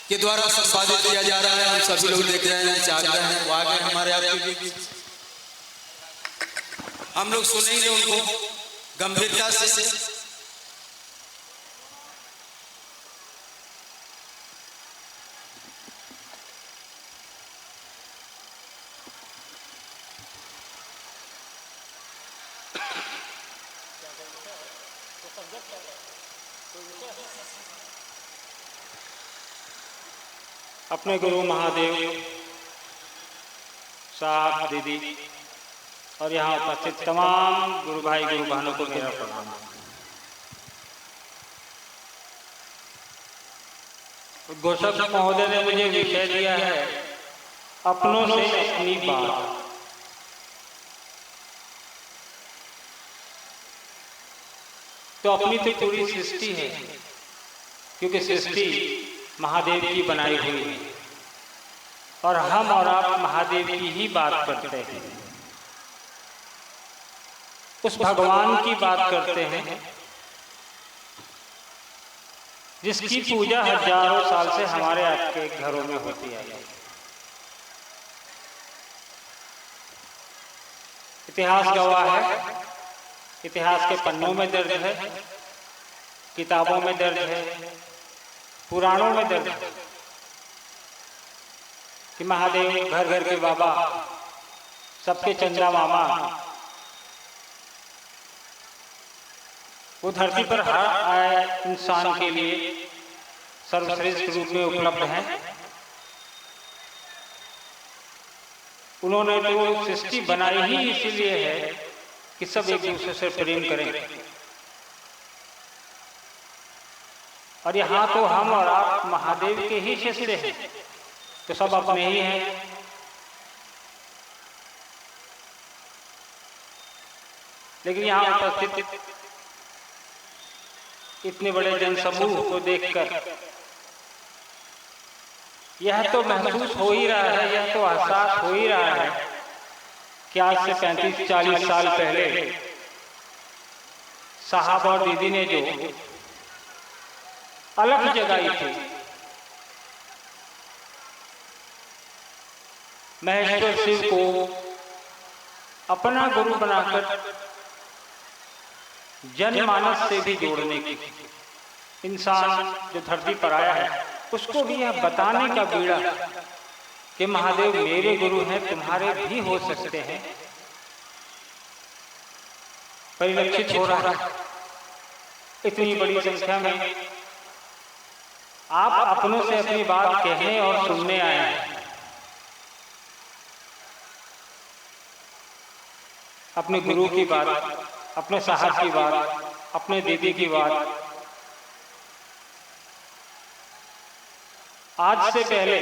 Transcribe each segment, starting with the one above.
के द्वारा संपादित किया जा रहा है। हम सभी लोग देख रहे हैं, चाह रहे हैं, वो आगे हमारे आपके बीच। हम लोग सुनेंगे उनको गंभीरता से। अपने गुरु महादेव साहब, दीदी और यहाँ उपस्थित तमाम गुरु भाई गुरु बहनों को मेरा प्रणाम। उद्घोषक महोदय ने मुझे विषय दिया है अपनों से अपनी बात। तो अपनी तो पूरी सृष्टि है, क्योंकि सृष्टि महादेव की बनाई हुई है और हम और आप महादेव की ही बात करते हैं, उस भगवान की बात करते हैं जिसकी पूजा हजारों साल से हमारे आपके घरों में होती है। इतिहास गवाह है, इतिहास के पन्नों में दर्ज है, किताबों में दर्ज है, पुराणों में दर्ज है कि महादेव घर घर के बाबा, सबके चंदा मामा, वो धरती पर हर आए इंसान के लिए सर्वश्रेष्ठ रूप में उपलब्ध हैं। उन्होंने तो सृष्टि बनाई ही इसीलिए है कि सब एक दूसरे से प्रेम करें, और यहाँ तो हम और आप महादेव के ही शिष्य हैं, तो सब अपने ही हैं। लेकिन यहाँ उपस्थित इतने बड़े जनसमूह को देखकर यह तो महसूस हो ही रहा है, यह तो एहसास हो ही रहा है कि आज से 35-40 साल पहले साहब और दीदी ने जो अलग जगाई थी, महेश्वर शिव को अपना गुरु बनाकर जनमानस से भी जोड़ने की, इंसान जो धरती पर आया है उसको भी यह बताने का बीड़ा कि महादेव मेरे गुरु हैं, तुम्हारे भी हो सकते हैं, परिलक्षित हो रहा है। इतनी बड़ी संख्या में आप अपनों से अपनी बात कहने और सुनने आए हैं, अपने गुरु की बात, अपने साहब की बात, अपने दीदी की बात। आज से पहले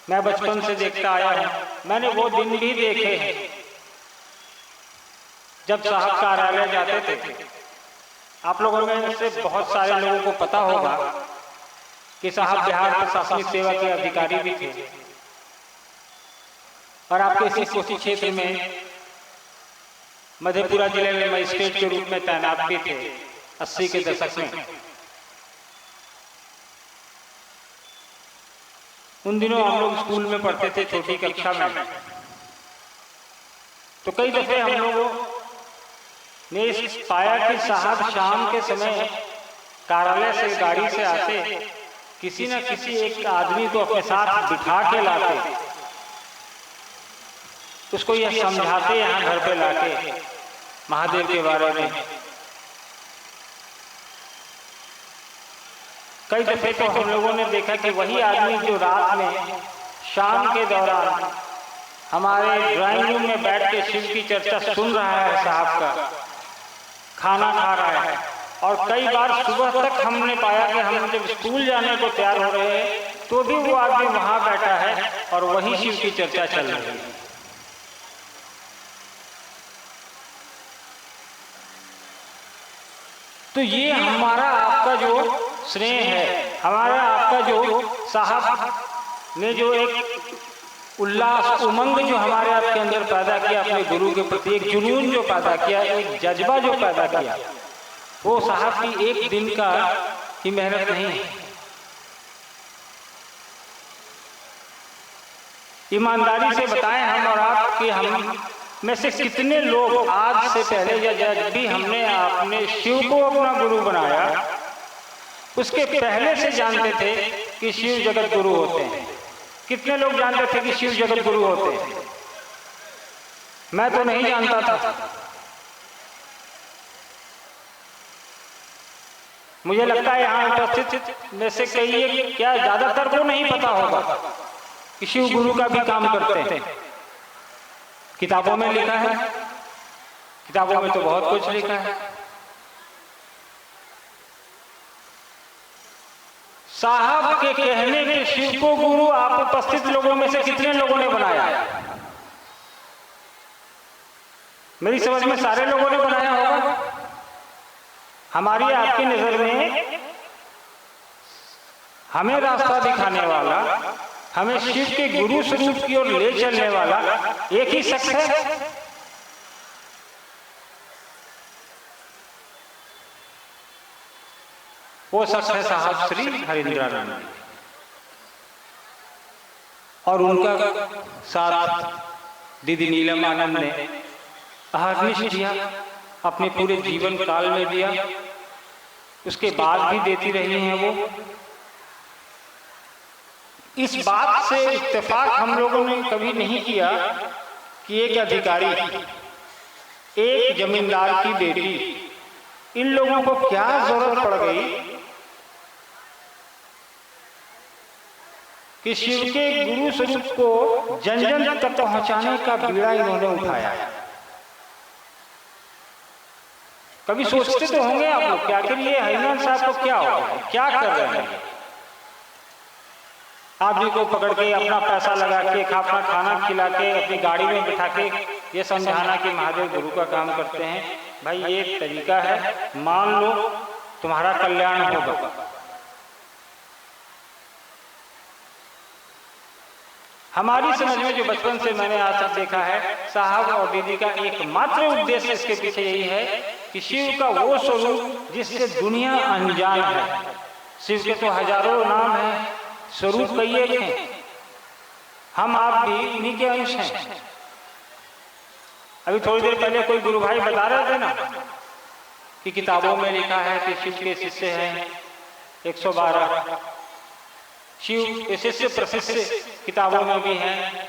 मैं बचपन से देखता आया हूं, मैंने वो दिन भी देखे हैं जब साहब कार्यालय जाते थे। आप लोगों में से बहुत सारे लोगों को पता होगा कि साहब बिहार प्रशासनिक सेवा के अधिकारी भी थे और आपके इसी कोसी क्षेत्र में मधेपुरा जिले में मजिस्ट्रेट के रूप में तैनात भी थे 80 के दशक में। उन दिनों हम लोग स्कूल में पढ़ते थे, छोटी कक्षा में, तो कई दफे हम लोगों ने पाया कि साहब शाम के समय कार्यालय से गाड़ी से आते, किसी न किसी एक आदमी को अपने साथ बिठा के लाते, उसको यह समझाते यहाँ घर पे लाके महादेव के बारे में। कई दफे तो हम लोगों ने देखा कि वही आदमी जो रात में शाम के दौरान हमारे ड्राइंग रूम में बैठ के शिव की चर्चा सुन रहा है, साहब का खाना खा रहा है, और कई बार सुबह तक हमने पाया कि हम जब स्कूल जाने को तैयार हो रहे हैं तो भी वो आदमी वहां बैठा है और वही शिव की चर्चा चल रही है। तो ये हमारा आपका जो स्नेह है, हमारा आपका जो साहब ने जो एक उल्लास, उमंग जो हमारे आपके अंदर पैदा किया, अपने गुरु के प्रति एक जुनून जो पैदा किया, एक जज्बा जो पैदा किया, वो साहब की एक दिन का की मेहनत नहीं है। ईमानदारी से बताएं हम और आप कि हम में से कितने लोग आज से पहले या जब भी हमने अपने शिव को अपना गुरु बनाया उसके पहले से जानते थे कि शिव जगत गुरु होते हैं। कितने लोग जानते थे कि शिव जगत गुरु होते हैं? मैं तो नहीं जानता था। मुझे लगता है यहाँ उपस्थित में से कई क्या ज्यादातर को नहीं पता होगा कि शिव गुरु का भी काम करते हैं। किताबों में लिखा है, किताबों में तो बहुत कुछ लिखा है। साहब के कहने पे शिव को गुरु आप उपस्थित लोगों में से कितने लोगों ने बनाया? मेरी समझ में सारे लोगों ने बनाया होगा। हमारी आपकी नजर में हमें रास्ता दिखाने वाला, हमें शिव के गुरु स्वरूप की ओर ले चलने वाला एक ही शख्स है। वो शख्स है साहब श्री हरिंद्रानंद। और उनका साथ दीदी नीलम आनंद ने अहर्निश दिया, अपने पूरे जीवन काल में दिया, उसके बाद भी देती रही हैं वो। इस बात से इत्तेफाक हम लोगों ने कभी नहीं किया कि एक अधिकारी, एक जमींदार की बेटी, इन लोगों को क्या जरूरत पड़ गई कि शिव के गुरु स्वरूप को जन जन तक पहुंचाने का बीड़ा इन्होंने उठाया। कभी सोचते तो होंगे आप लोग क्या के लिए हरिनाथ साहब को क्या हो, क्या कर रहे हैं? आप जी को पकड़ के अपना पैसा लगा के, अपना खाना खिला के, अपनी गाड़ी में बिठा के ये समझाना कि महादेव गुरु का काम करते हैं। भाई ये एक तरीका है, मान लो तुम्हारा कल्याण होगा। हमारी समझ में जो बचपन से मैंने आज तक देखा है, साहब और दीदी का एकमात्र उद्देश्य इसके पीछे यही है कि शिव का वो स्वरूप जिससे दुनिया अनजान है। शिव के तो हजारों नाम हैं, स्वरूप कई एक हैं, हम आप भी इन्हीं के अंश हैं। अभी थोड़ी देर पहले कोई गुरु भाई बता रहे थे ना कि किताबों में लिखा है कि शिव के शिष्य हैं 112, शिव के शिष्य प्रशिष्य किताबों में भी हैं,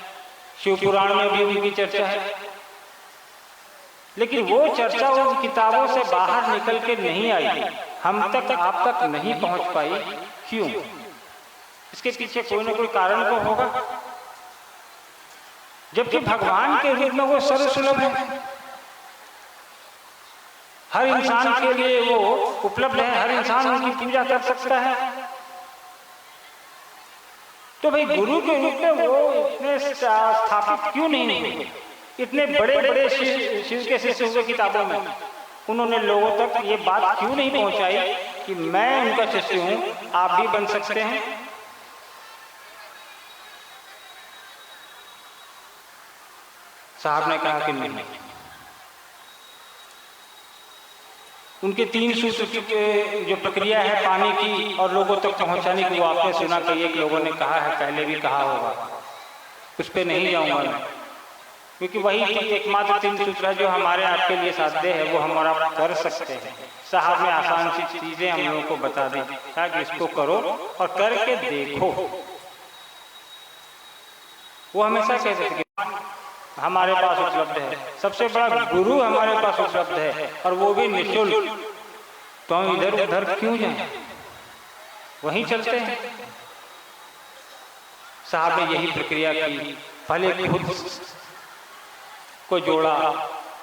शिव पुराण में भी उनकी चर्चा है। लेकिन वो चर्चा उन किताबों से बाहर निकल के नहीं आई, हम तक आप तक नहीं पहुंच पाई। क्यों? इसके पीछे कोई ना कोई कारण तो होगा। जबकि भगवान के रूप में वो सर्वसुलभ है, हर इंसान के लिए वो उपलब्ध है, हर इंसान उनकी पूजा कर सकता है। तो भाई गुरु के रूप में वो इतने स्थापित क्यों नहीं हुए? इतने बड़े बड़े शिव के शिष्य हुए किताबों में, उन्होंने लोगों तक ये बात क्यों नहीं पहुंचाई कि मैं उनका शिष्य हूं, आप भी बन सकते हैं? साहब ने कहा कि नहीं। उनके 3 सूत्र की जो प्रक्रिया है पाने की और लोगों तक पहुंचाने की, वो आपने सुना कई एक लोगों ने कहा है, पहले भी कहा होगा, उस पर नहीं जाऊंगा मैं, क्योंकि वही एकमात्र 3 सूत्र है जो हमारे आपके लिए साध्य है, वो हम और आप कर सकते हैं। साहब ने आसान सी चीजें हम लोगों को बता दी, कि इसको करो और करके देखो। वो हमेशा कहते थे कि हमारे पास उपलब्ध है, सबसे बड़ा गुरु हमारे पास उपलब्ध है और वो भी निःशुल्क, तो हम इधर उधर क्यों जाएं, वहीं चलते हैं। साहब ने यही प्रक्रिया की, पहले खुद को जोड़ा,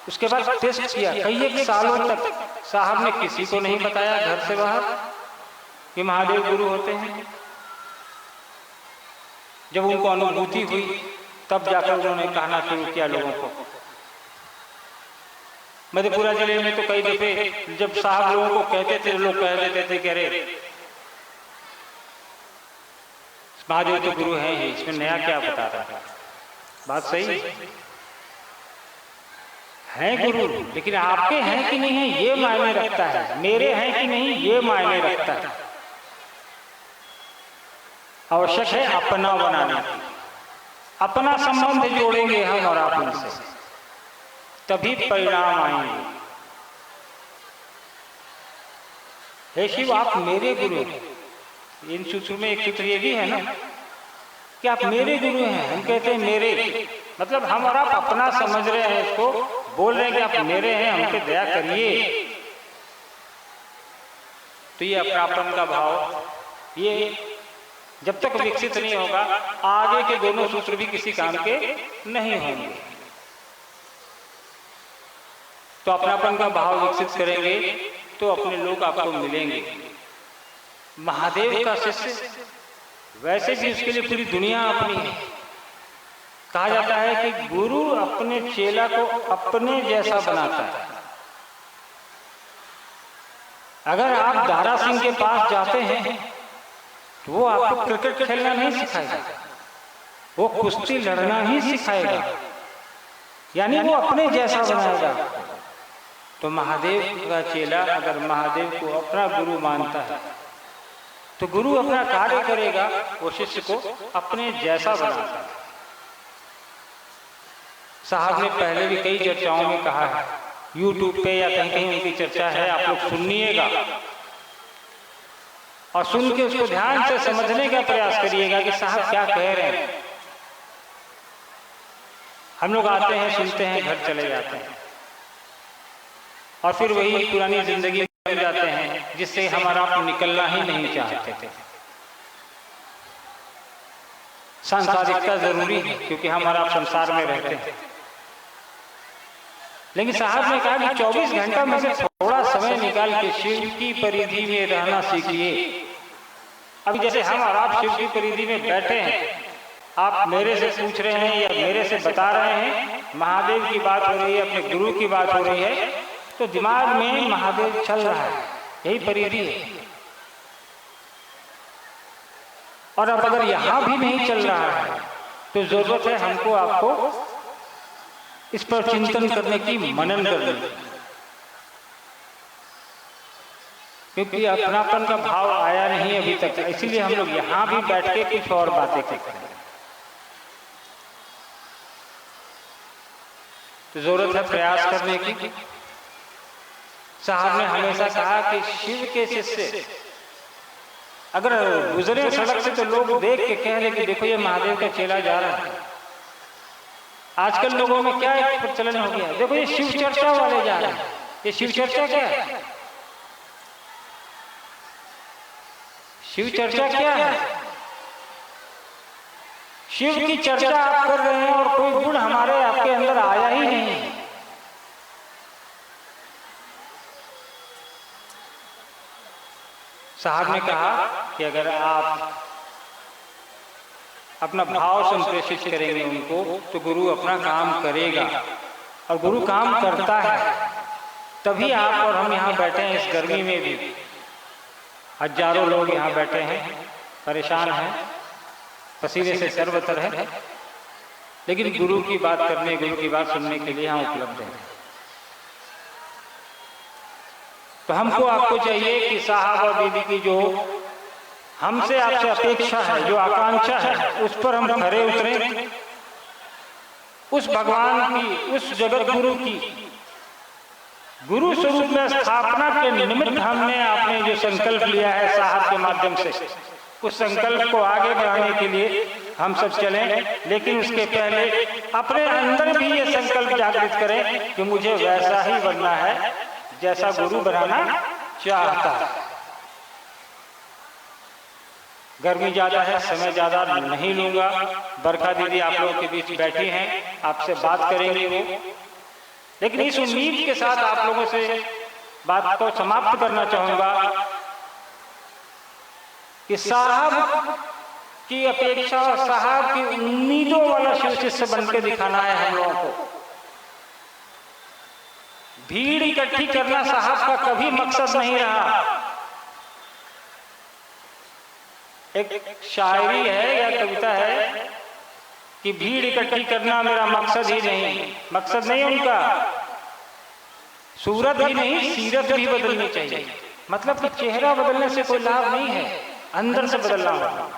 उसके बाद टेस्ट किया। कई एक सालों तक साहब ने किसी को नहीं बताया घर से बाहर कि महादेव गुरु होते हैं। जब उनको अनुभूति हुई तब जाकर उन्होंने कहना शुरू किया लोगों को। मधेपुरा जिले में तो कई दफे जब साहब लोगों को कहते थे, लोग कह देते थे कि अरे महादेव तो गुरु है ही, इसमें नया क्या बता रहा है। बात सही है गुरु, लेकिन आपके हैं कि नहीं है ये मायने रखता है, मेरे हैं कि नहीं ये मायने रखता है। आवश्यक है अपना बनाने की, अपना संबंध जोड़ेंगे हम और आप उनसे, तभी परिणाम आएंगे। हे शिव, आप मेरे गुरु हैं। इन सूत्र में एक सूत्र ये भी है ना कि आप मेरे गुरु हैं। हम कहते हैं मेरे, मतलब हम और आप अपना समझ रहे हैं, इसको बोल रहे हैं कि आप मेरे हैं, हम पे दया करिए। तो ये अपनापन का भाव, ये जब तक विकसित नहीं होगा, आगे के दोनों सूत्र भी किसी काम के नहीं होंगे। तो अपनापन का भाव विकसित करेंगे तो अपने लोग आपको मिलेंगे। महादेव का शिष्य वैसे भी उसके लिए पूरी दुनिया अपनी है। कहा जाता है कि गुरु अपने चेला को अपने जैसा बनाता है। अगर आप दारा सिंह के पास जाते हैं तो वो आपको क्रिकेट खेलना नहीं सिखाएगा, वो कुश्ती लड़ना ही सिखाएगा, यानी वो अपने जैसा बनाएगा। तो महादेव का चेला अगर महादेव को अपना गुरु मानता है तो गुरु अपना कार्य करेगा, वो शिष्य को अपने जैसा बनाता है। साहब ने पहले भी कई चर्चाओं में कहा है, YouTube पे या कहीं कहीं उनकी चर्चा है, आप लोग सुनिएगा और सुन के उसको ध्यान से समझने का प्रयास करिएगा कि साहब क्या कह रहे हैं। हम लोग आते हैं, सुनते हैं, घर चले जाते हैं और फिर वही पुरानी जिंदगी बन जाते हैं जिससे हमारा आप निकलना ही नहीं चाहते थे। सांसारिकता जरूरी है क्योंकि हमारा आप संसार में रहते हैं, लेकिन साहब ने कहा कि 24 घंटा में से थोड़ा समय निकाल के शिव की परिधि में रहना सीखिए। अभी जैसे हम और आप शिव की परिधि में बैठे हैं, आप मेरे से पूछ रहे हैं या मेरे से बता रहे हैं, महादेव की बात हो रही है, अपने गुरु की बात हो रही है, तो दिमाग में महादेव चल रहा है, यही परिधि है। और अब अगर यहां भी नहीं चल रहा है तो जरूरत है हमको आपको इस पर चिंतन करने की, मनन करने की, क्योंकि अपनापन का भाव आया नहीं अभी तक। इसीलिए हम लोग यहां भी बैठ के कुछ और बातें करते हैं। तो जरूरत है प्रयास करने की। साहब ने हमेशा कहा कि शिव के शिष्य अगर गुजरे सड़क से तो लोग देख के कह रहे कि देखो ये महादेव का चेला जा रहा है। आजकल लोगों में क्या एक प्रचलन हो गया है, देखो ये शिव चर्चा वाले जा रहे हैं। ये शिव चर्चा क्या है? शिव चर्चा क्या है? शिव की चर्चा आप कर रहे हैं और कोई गुण हमारे आपके अंदर आया ही नहीं। साहब ने कहा कि अगर आप अपना भाव संप्रेषित करेंगे उनको तो गुरु अपना काम करेगा, और गुरु काम करता है तभी आप और हम यहाँ बैठे हैं। इस गर्मी में भी हजारों लोग यहाँ बैठे हैं, परेशान हैं, पसीने से सर्वतर है, लेकिन गुरु की बात करने, गुरु की बात सुनने के लिए यहाँ उपलब्ध है। तो हमको आपको चाहिए कि साहब और दीदी की जो हमसे आपसे अपेक्षा है, जो आकांक्षा है, उस पर हम खरे उतरें। उस भगवान की, उस जगत गुरु की गुरु स्वरूप में स्थापना के निमित्त हमने आपने जो संकल्प लिया है साहब के माध्यम से, उस संकल्प को आगे बढ़ाने के लिए हम सब चलें। लेकिन उसके पहले अपने अंदर भी ये संकल्प जागृत करें कि मुझे वैसा ही बनना है जैसा गुरु बनाना चाहता है। गर्मी ज्यादा है, समय ज्यादा नहीं लूंगा। बरखा दीदी आप लोगों के बीच बैठी हैं, आपसे बात करेंगे वो, लेकिन इस उम्मीद के साथ आप लोगों से बात को समाप्त करना चाहूंगा कि साहब की अपेक्षा और साहब की उम्मीदों वाला शिव शिष्य बनकर दिखाना है हम लोगों को। भीड़ इकट्ठी करना साहब का कभी मकसद नहीं रहा। एक शायरी है या कविता है कि भीड़ इकट्ठी करना मेरा मकसद ही नहीं। मकसद नहीं उनका, सूरत भी नहीं, सीरत भी बदलनी चाहिए। मतलब कि चेहरा बदलने से कोई लाभ नहीं है, अंदर से बदलना होगा।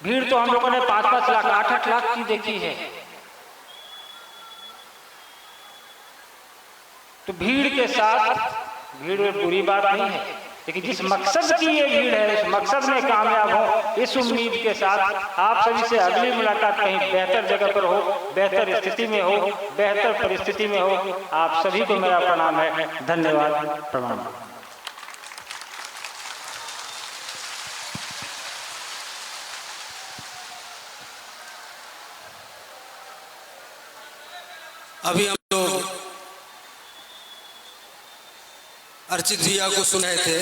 भीड़ तो हम लोगों ने 5-5 लाख 8-8 लाख की देखी है। तो भीड़ के साथ, भीड़ में बुरी बात नहीं है, लेकिन जिस मकसद की ये भीड़ है उस मकसद में कामयाब हो, इस उम्मीद के साथ आप सभी से अगली मुलाकात कहीं बेहतर जगह पर हो, बेहतर स्थिति में हो, बेहतर परिस्थिति में हो। आप सभी को मेरा प्रणाम है। धन्यवाद। प्रणाम। अभी हम लोग अर्चित भैया को सुन रहे थे,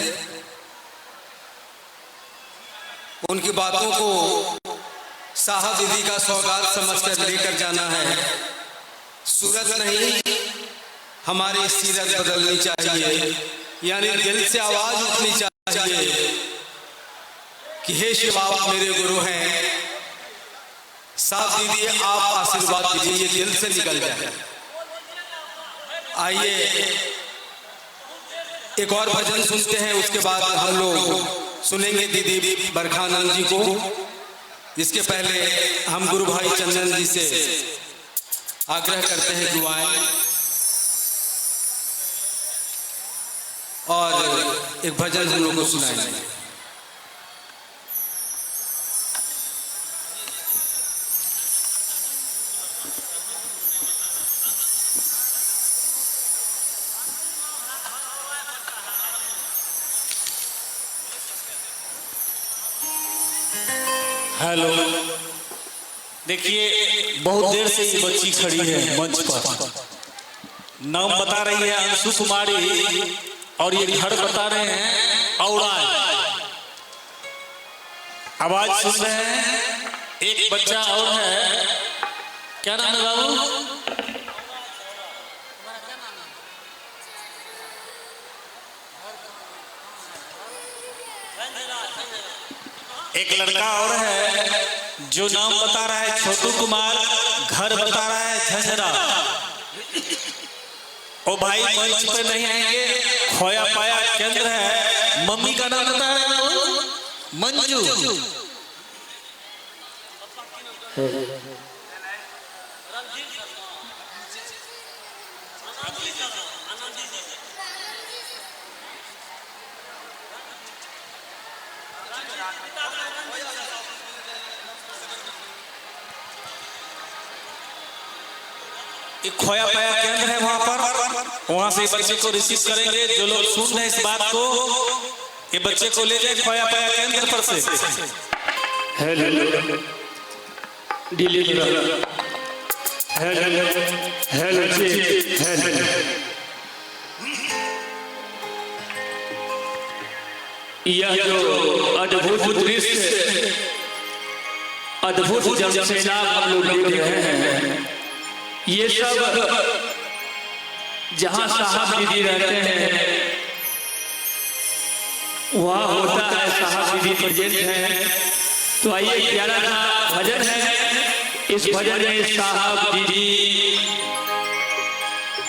उनकी बातों को साहब दीदी का सौगात समझकर लेकर जाना है। सूरत नहीं, हमारी सीरत बदलनी चाहिए, यानी दिल से आवाज उठनी चाहिए कि हे शिव आप मेरे गुरु हैं, साहब दीदी आप आशीर्वाद दीजिए, ये दिल से निकल जाए। आइए एक और भजन सुनते हैं, उसके बाद हम लोग सुनेंगे दीदी बरखानंद जी को। जिसके पहले हम गुरु भाई चंदन जी से आग्रह करते हैं दुआएं, और एक भजन हम लोग को सुनाएंगे। हेलो, देखिए बहुत देर से ये बच्ची खड़ी है मंच पर, नाम बता रही है अंशु कुमारी, और ये घर बता रहे हैं औराज। आवाज सुन रहे हैं। एक बच्चा और है, क्या नाम है बाबू? एक लड़का और है जो नाम बता रहा है छोटू कुमार, घर बता रहा है झंझरा। ओ भाई मंच पे नहीं आएंगे, खोया पाया केंद्र है। मम्मी का नाम बता रहे हैं मंजू। एक खोया पाया केंद्र है वहां पर, वहां से बच्चे को रिसीव करेंगे। जो लोग सुन रहे हैं इस बात को, ये बच्चे को ले जाए खोया पाया केंद्र पर से। Hello deliver, hello hello hello. यह जो अद्भुत दृश्य, अद्भुत जमसेना हम लोग देख रहे हैं, ये सब जहां साहब दीदी रहते हैं वहां होता है, साहब दीदी प्रेजेंट है। तो आइए प्यारा सा भजन है, इस भजन में साहब दीदी,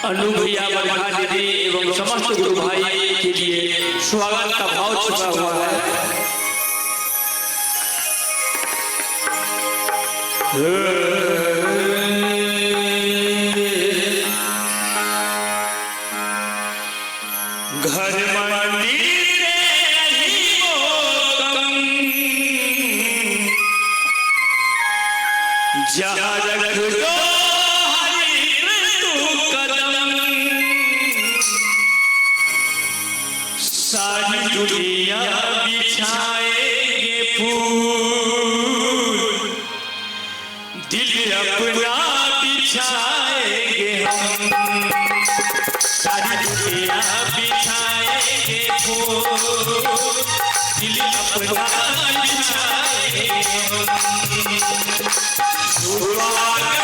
अनु भैया, बरखा दीदी एवं समस्त गुरु भाई के लिए स्वागत का भाव छुपा हुआ है। घर मंदिर नहीं मोतम, जहाँ रख दो हरि तू कदम, सारी दुनिया बिछाएंगे फूल, दिल अपना बिछाएंगे हम। सारी दुनिया बिछाएंगे फूल, दिल अपना बिछाएंगे हम। स्वागतम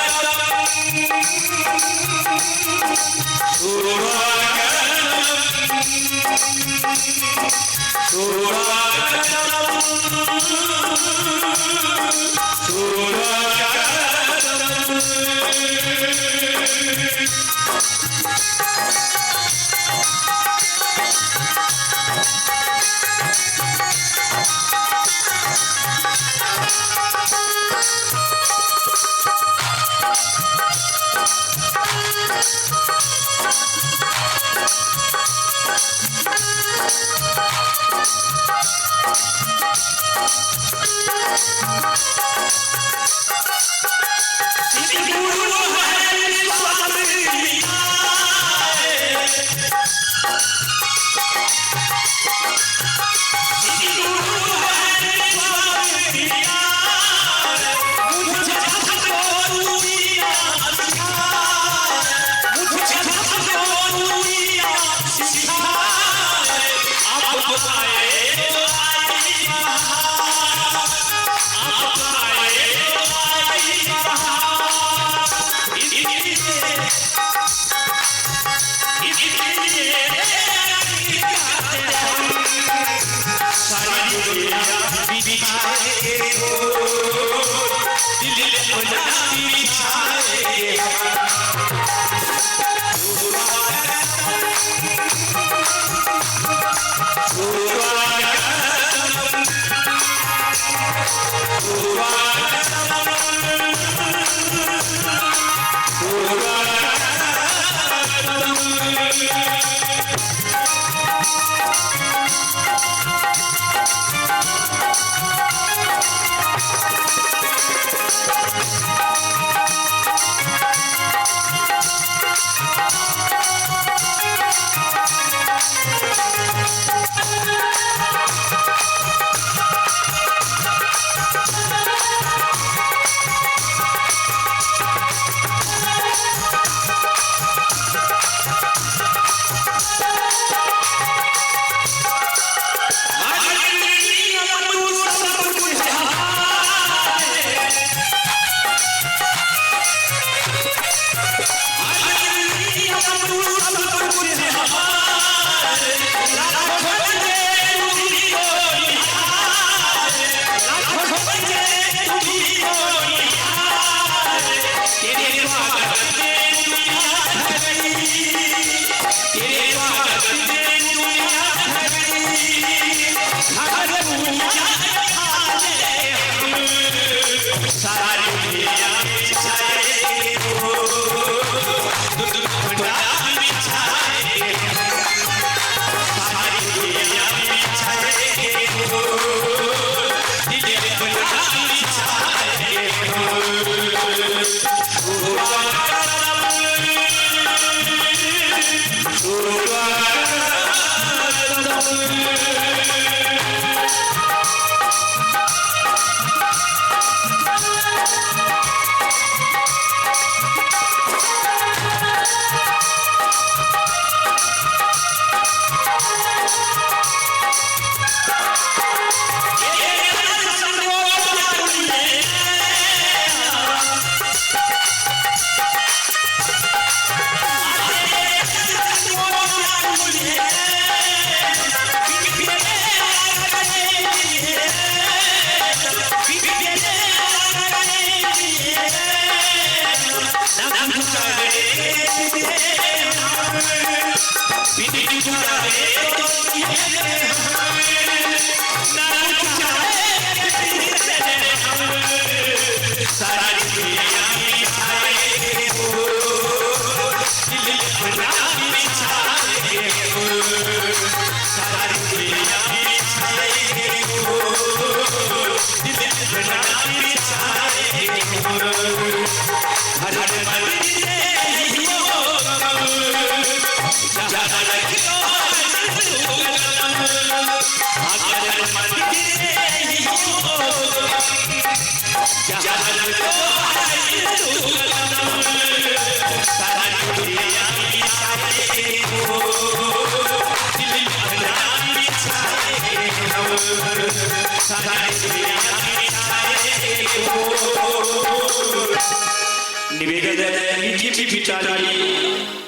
निवेदन मीठी पिटाली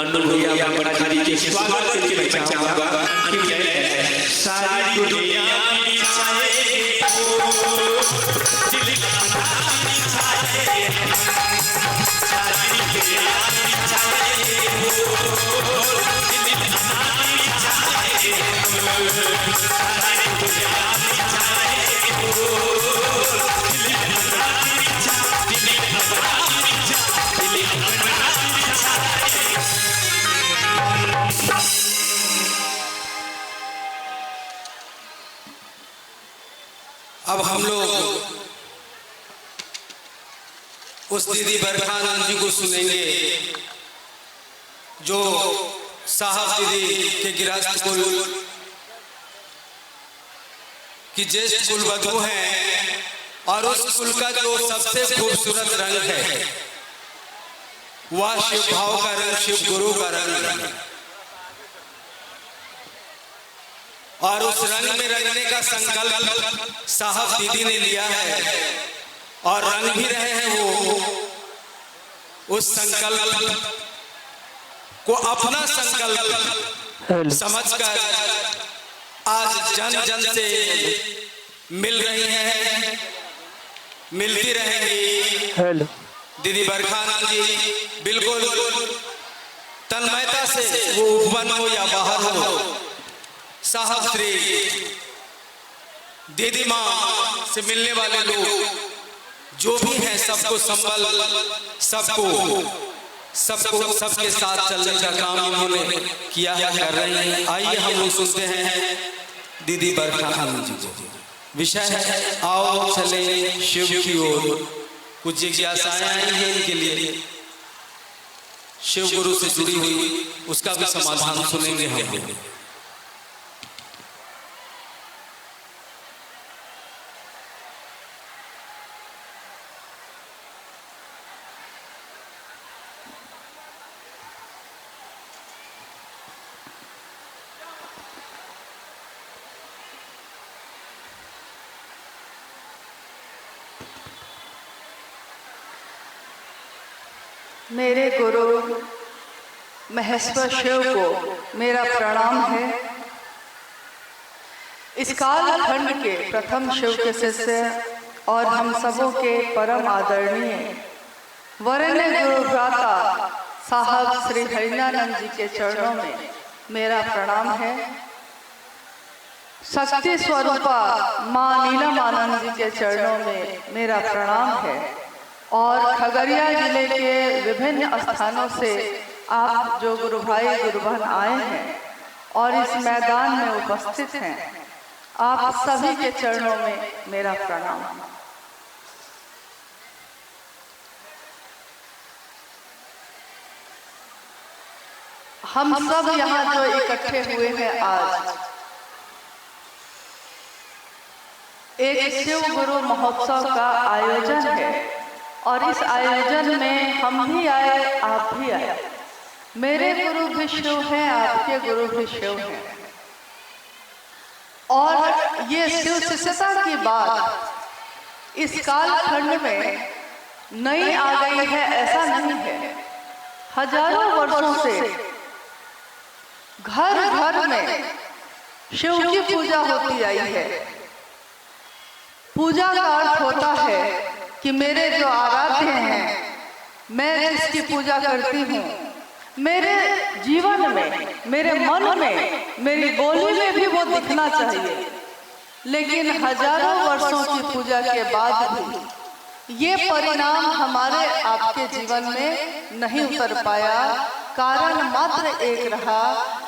अनमोल भैया बड़खारी के स्वागत करके मैं चाहूंगा सारी दुनिया छाए दिल सारी दुनिया अब हम लोग उस दीदी बरखानंद जी को सुनेंगे जो साहब दीदी के गिरस्त कुल की ज्येष्ठ कुलवधू हैं और उस कुल का जो सबसे खूबसूरत रंग है वह शिव भाव का रंग, शिव गुरु का रंग, और उस रंग में रंगने का संकल्प साहब दीदी ने लिया है और रंग भी रहे हैं। वो उस संकल्प को अपना संकल्प समझकर आज जन जन से मिल रही हैं, मिलती रहेंगी। दीदी बरखानंद जी बिल्कुल तन्मयता से वो उपवन हो या बाहर हो, साहब श्री दीदी माँ से मिलने वाले लोग जो भी हैं सबको संबल, सबके साथ चलने का काम इन्होंने किया है, कर रहे हैं। आइए हम लोग सुनते हैं दीदी बरखानंद जी को। विषय है आओ चले शिव की ओर। कुछ जिज्ञासाएं आई हैं इनके लिए शिव गुरु से जुड़ी हुई, उसका भी समाधान सुनेंगे हम लोग। मेरे गुरु महेश्वर शिव को मेरा प्रणाम है। इस काल खंड के प्रथम शिव के शिष्य और हम सबों के परम आदरणीय वरेण्य गुरु भ्राता साहब श्री हरिनानंद जी के चरणों में मेरा प्रणाम है। शक्ति स्वरूपा माँ नीलमानंद जी के चरणों में मेरा प्रणाम है। और खगड़िया जिले के विभिन्न स्थानों से आप जो गुरु भाई गुरु बहन आए हैं और इस मैदान में उपस्थित हैं, आप सभी के चरणों में मेरा प्रणाम। हम सब यहाँ जो इकट्ठे हुए हैं आज एक शिव गुरु महोत्सव का आयोजन है और इस आयोजन में हम भी आए, आप भी आए। मेरे गुरु भी शिव हैं, आपके गुरु भी शिव हैं। और ये शिव शिष्यता की बात इस काल खंड में नई आ गई है ऐसा नहीं है। हजारों वर्षों से घर घर में शिव की पूजा होती आई है। पूजा का अर्थ होता है कि मेरे जो आराध्य हैं, मैं जिसकी पूजा करती हूँ, मेरे जीवन में, मेरे मन में, मेरी बोली में भी वो दिखना चाहिए। लेकिन हजारों वर्षों की पूजा के बाद भी ये परिणाम हमारे आपके जीवन में नहीं उतर पाया। कारण मात्र एक रहा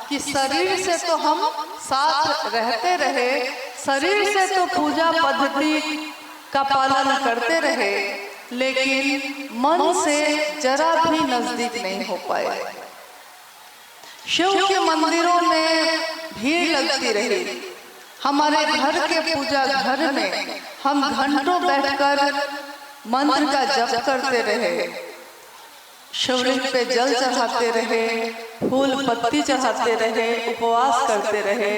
कि शरीर से तो हम साथ रहते रहे, शरीर से तो पूजा पद्धति का पालन करते रहे, लेकिन मन से जरा भी नजदीक नहीं हो पाए। शिव के मंदिरों में भीड़ लगती रही। हमारे घर के पूजा घर में हम घंटों बैठकर मंत्र का जप करते रहे, शिवलिंग पे जल चढ़ाते रहे, फूल पत्ती चढ़ाते रहे, उपवास करते रहे।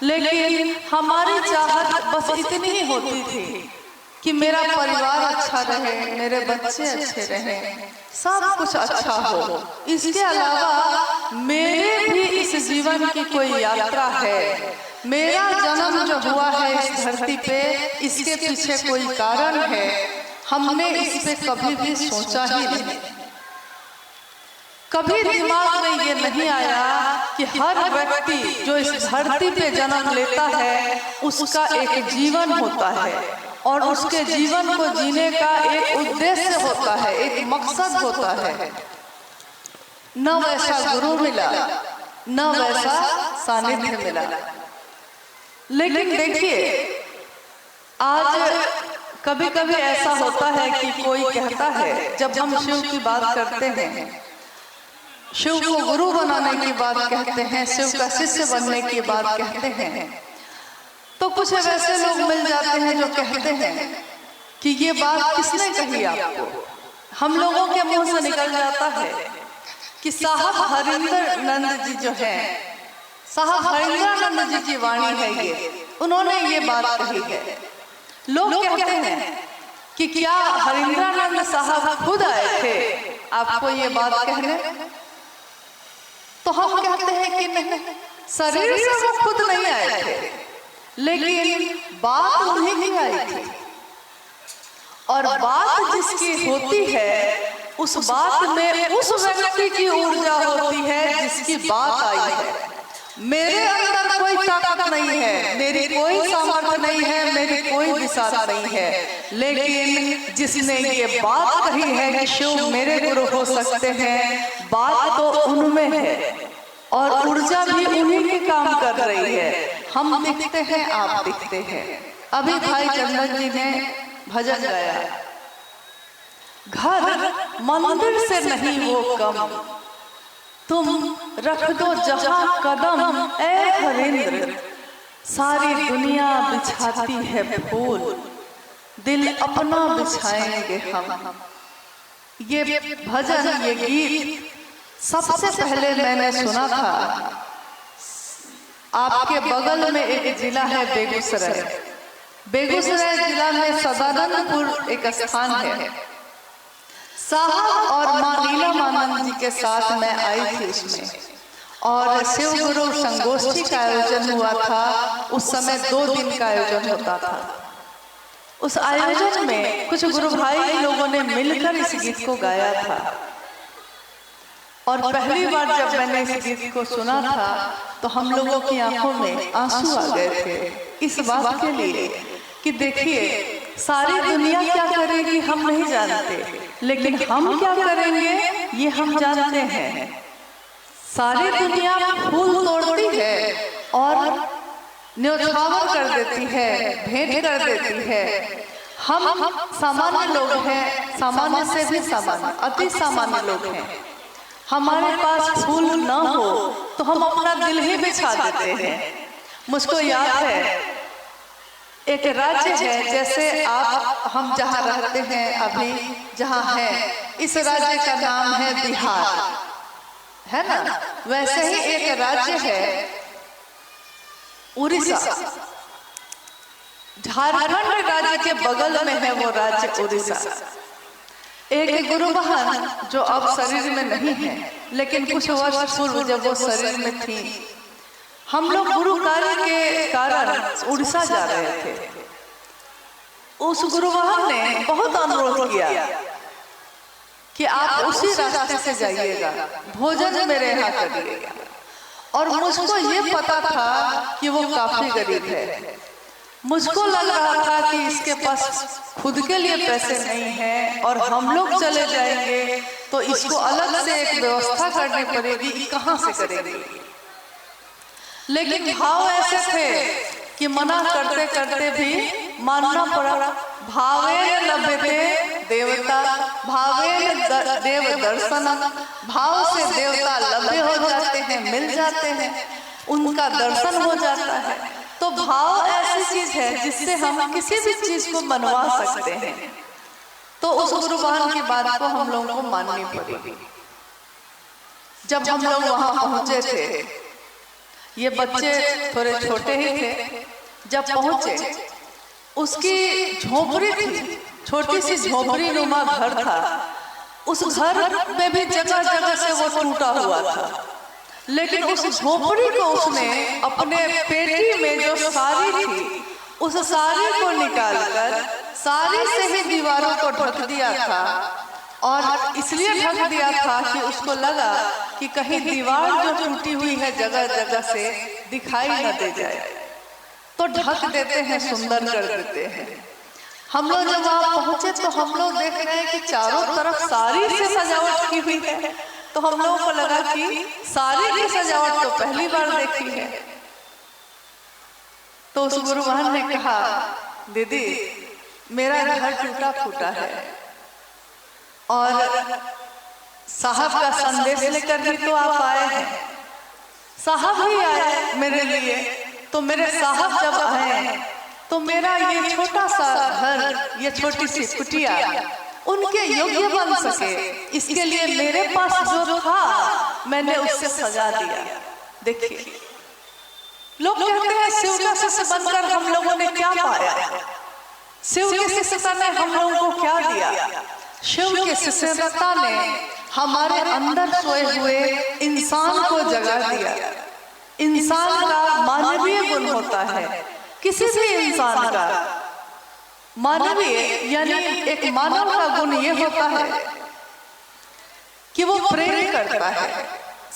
लेकिन हमारी चाहत बस इतनी ही होती थी कि मेरा परिवार अच्छा रहे, मेरे बच्चे अच्छे रहें, सब कुछ अच्छा हो। इसके अलावा मेरे भी इस जीवन की कोई यात्रा है, मेरा जन्म जो हुआ है इस धरती पे, इसके पीछे कोई कारण है। हमने इस पे कभी भी सोचा ही नहीं। कभी दिमाग में ये नहीं आया कि हर व्यक्ति जो इस धरती पे जन्म लेता है उसका एक जीवन होता है और उसके जीवन को जीने का एक उद्देश्य होता है, एक मकसद होता है। न वैसा गुरु मिला, न वैसा सानिध्य मिला। लेकिन देखिए, आज कभी कभी ऐसा होता है कि कोई कहता है, जब हम शिव की बात करते हैं, शिव को गुरु बनाने की बात कहते हैं, शिव का शिष्य बनने की बात कहते हैं, तो कुछ वैसे लोग मिल जाते हैं जो कहते हैं कि ये बात किसने कही आपको। हम लोगों के मुंह से निकल जाता है कि साहब हरिंदर नंद जी जो है, साहब हरिंद्रानंद जी की वाणी है ये, उन्होंने ये बात कही है। लोग कहते हैं कि क्या हरिंद्रानंद साहब खुद आए थे आपको ये बात कहने, तो हम कहते हैं कि नहीं, शरीर से वो खुद नहीं आए थे, लेकिन बात उन्हीं की आई थी। और बात जिसकी होती है उस बात में उस व्यक्ति की ऊर्जा होती है जिसकी बात आई है। मेरे अंदर कोई ताकत नहीं है, मेरी कोई सामर्थ्य नहीं है, मेरी कोई विशाल नहीं है, लेकिन जिसने ये बात कही है कि शिव मेरे गुरु हो सकते हैं, बात तो उनमें है और ऊर्जा भी उन्हीं की काम कर रही है। हम दिखते हैं, आप दिखते हैं। अभी भाई चंदन जी ने भजन गाया, घर मंदिर से नहीं वो कम, तुम रख दो जहां कदम ऐ हरिंद्र, सारी दुनिया बिछाती है फूल, दिल अपना बिछाएंगे हम। ये भजन, ये गीत सबसे पहले मैंने सुना था, आपके बगल में एक जिला है बेगूसराय, बेगूसराय जिला में सदानंदपुर एक स्थान है। साहब और माँ लीला मानंद जी के साथ मैं आई थी उसमें, और शिव गुरु संगोष्ठी का आयोजन हुआ था। उस समय 2 दिन का आयोजन होता था। उस आयोजन में कुछ गुरु भाई लोगों ने मिलकर इस गीत को गाया था, और पहली बार जब मैंने इस गीत को सुना था तो हम लोगों की आंखों में आंसू आ गए थे इस बात के लिए कि देखिए, सारी दुनिया क्या करेगी हम नहीं जानते, लेकिन हम क्या करेंगे ये हम जानते हैं। सारी दुनिया फूल तोड़ती है और न्योछावर कर देती है, भेंट कर देती है। हम सामान्य लोग हैं, सामान्य से भी सामान्य, अति सामान्य लोग हैं। हमारे पास फूल न हो तो हम अपना दिल ही बिछा देते हैं। मुझको याद है, एक राज्य है, जैसे आप हम जहाँ रहते हैं अभी जहाँ हैं, इस राज्य का नाम है बिहार, है ना। वैसे ही एक राज्य है उड़ीसा, झारखंड राज्य के बगल में है वो राज्य उड़ीसा। एक गुरु बहन जो अब शरीर में नहीं है, लेकिन कुछ वर्ष पूर्व जब वो शरीर में थी, हम लोग गुरु कार्य के कारण उड़ीसा जा रहे थे। उस गुरु बहन ने बहुत अनुरोध किया कि आप उसी रास्ते से जाइएगा, भोजन मेरे यहाँ करिएगा। और मुझको ये पता था कि वो काफी गरीब है। मुझको लग रहा था कि इसके पास खुद के लिए पैसे नहीं हैं और हम लोग चले जाएंगे तो इसको अलग से एक व्यवस्था करनी पड़ेगी, कहाँ से करेंगे। लेकिन भाव ऐसे थे कि मना करते करते भी मानना पड़ा। भावेन लभते देवता, भावेन देव दर्शन, भाव से देवता लभ्य हो जाते हैं, मिल जाते हैं, उनका दर्शन हो जाता है। तो भाव ऐसी चीज है जिससे हम किसी भी चीज को मनवा सकते हैं। तो उस गुरु बहन की बात को हम लोगों को माननी पड़ेगी। जब हम लोग वहां पहुंचे थे, ये बच्चे थोड़े छोटे ही थे, जब पहुंचे उसकी झोपड़ी थी, छोटी सी झोपड़ी नुमा घर था। उस घर में भी जगह जगह से वो टूटा हुआ था, लेकिन उस झोपड़ी को उसने अपने पेटी में जो साड़ी थी उस साड़ी को निकालकर साड़ी से ही दीवारों को ढक दिया था। और इसलिए ढक दिया था कि उसको लगा कि कहीं दीवार जो टूटी हुई है जगह जगह से दिखाई न दे जाए, तो ढक देते हैं, सुंदर कर देते हैं। हम लोग जब वहां पहुंचे तो हम लोग देख रहे हैं कि चारों तरफ साड़ी से सजावट की हुई है। तो हम लोगों को लगा कि साड़ी की सजावट तो पहली बार देखी है। तो उस गुरु बहन ने कहा, दीदी, मेरा घर टूटा फूटा है और साहब का संदेश लेकर ही तो आप आए हैं। साहब ही आए मेरे लिए, तो मेरे साहब जब आए तो मेरा ये छोटा सा घर, ये छोटी सी कुटिया उनके योग्य बन सके, इसके लिए मेरे पास जो था मैंने उससे सजा दिया। देखिए, लोग कहते हैं शिव का शिष्य बनकर हम लोगों ने क्या पाया, शिव के शिष्यता ने हम लोगों को क्या दिया। शिव के शिष्यता ने हमारे अंदर सोए हुए इंसान को जगा दिया। इंसान का मानवीय गुण होता है, किसी भी इंसान का मानवीय यानी एक मानव का गुण ये होता है कि वो प्रेम करता है,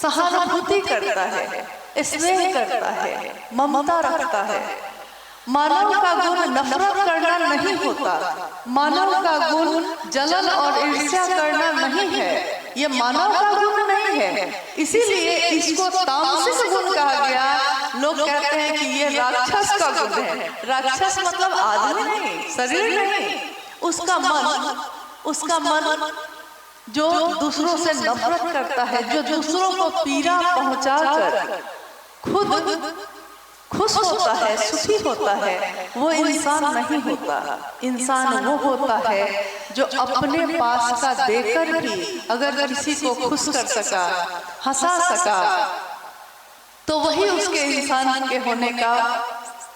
सहानुभूति करता है, स्नेह करता है, ममता रखता है। मानव का गुण नफरत करना नहीं होता, मानव का गुण जलन और ईर्ष्या करना नहीं है, ये मानव का गुण नहीं है। इसीलिए इसको तामसिक गुण कहा गया। लोग कहते हैं कि ये राक्षस का गुण है। राक्षस मतलब आदमी नहीं, शरीर नहीं, उसका मन जो दूसरों से नफरत करता है, जो दूसरों को पीड़ा पहुंचाकर खुद खुश होता है, सुखी होता है, वो इंसान नहीं होता। इंसान वो होता है जो अपने पास का देकर भी अगर किसी को खुश कर सका, हंसा सका, तो वही उसके इंसान के होने का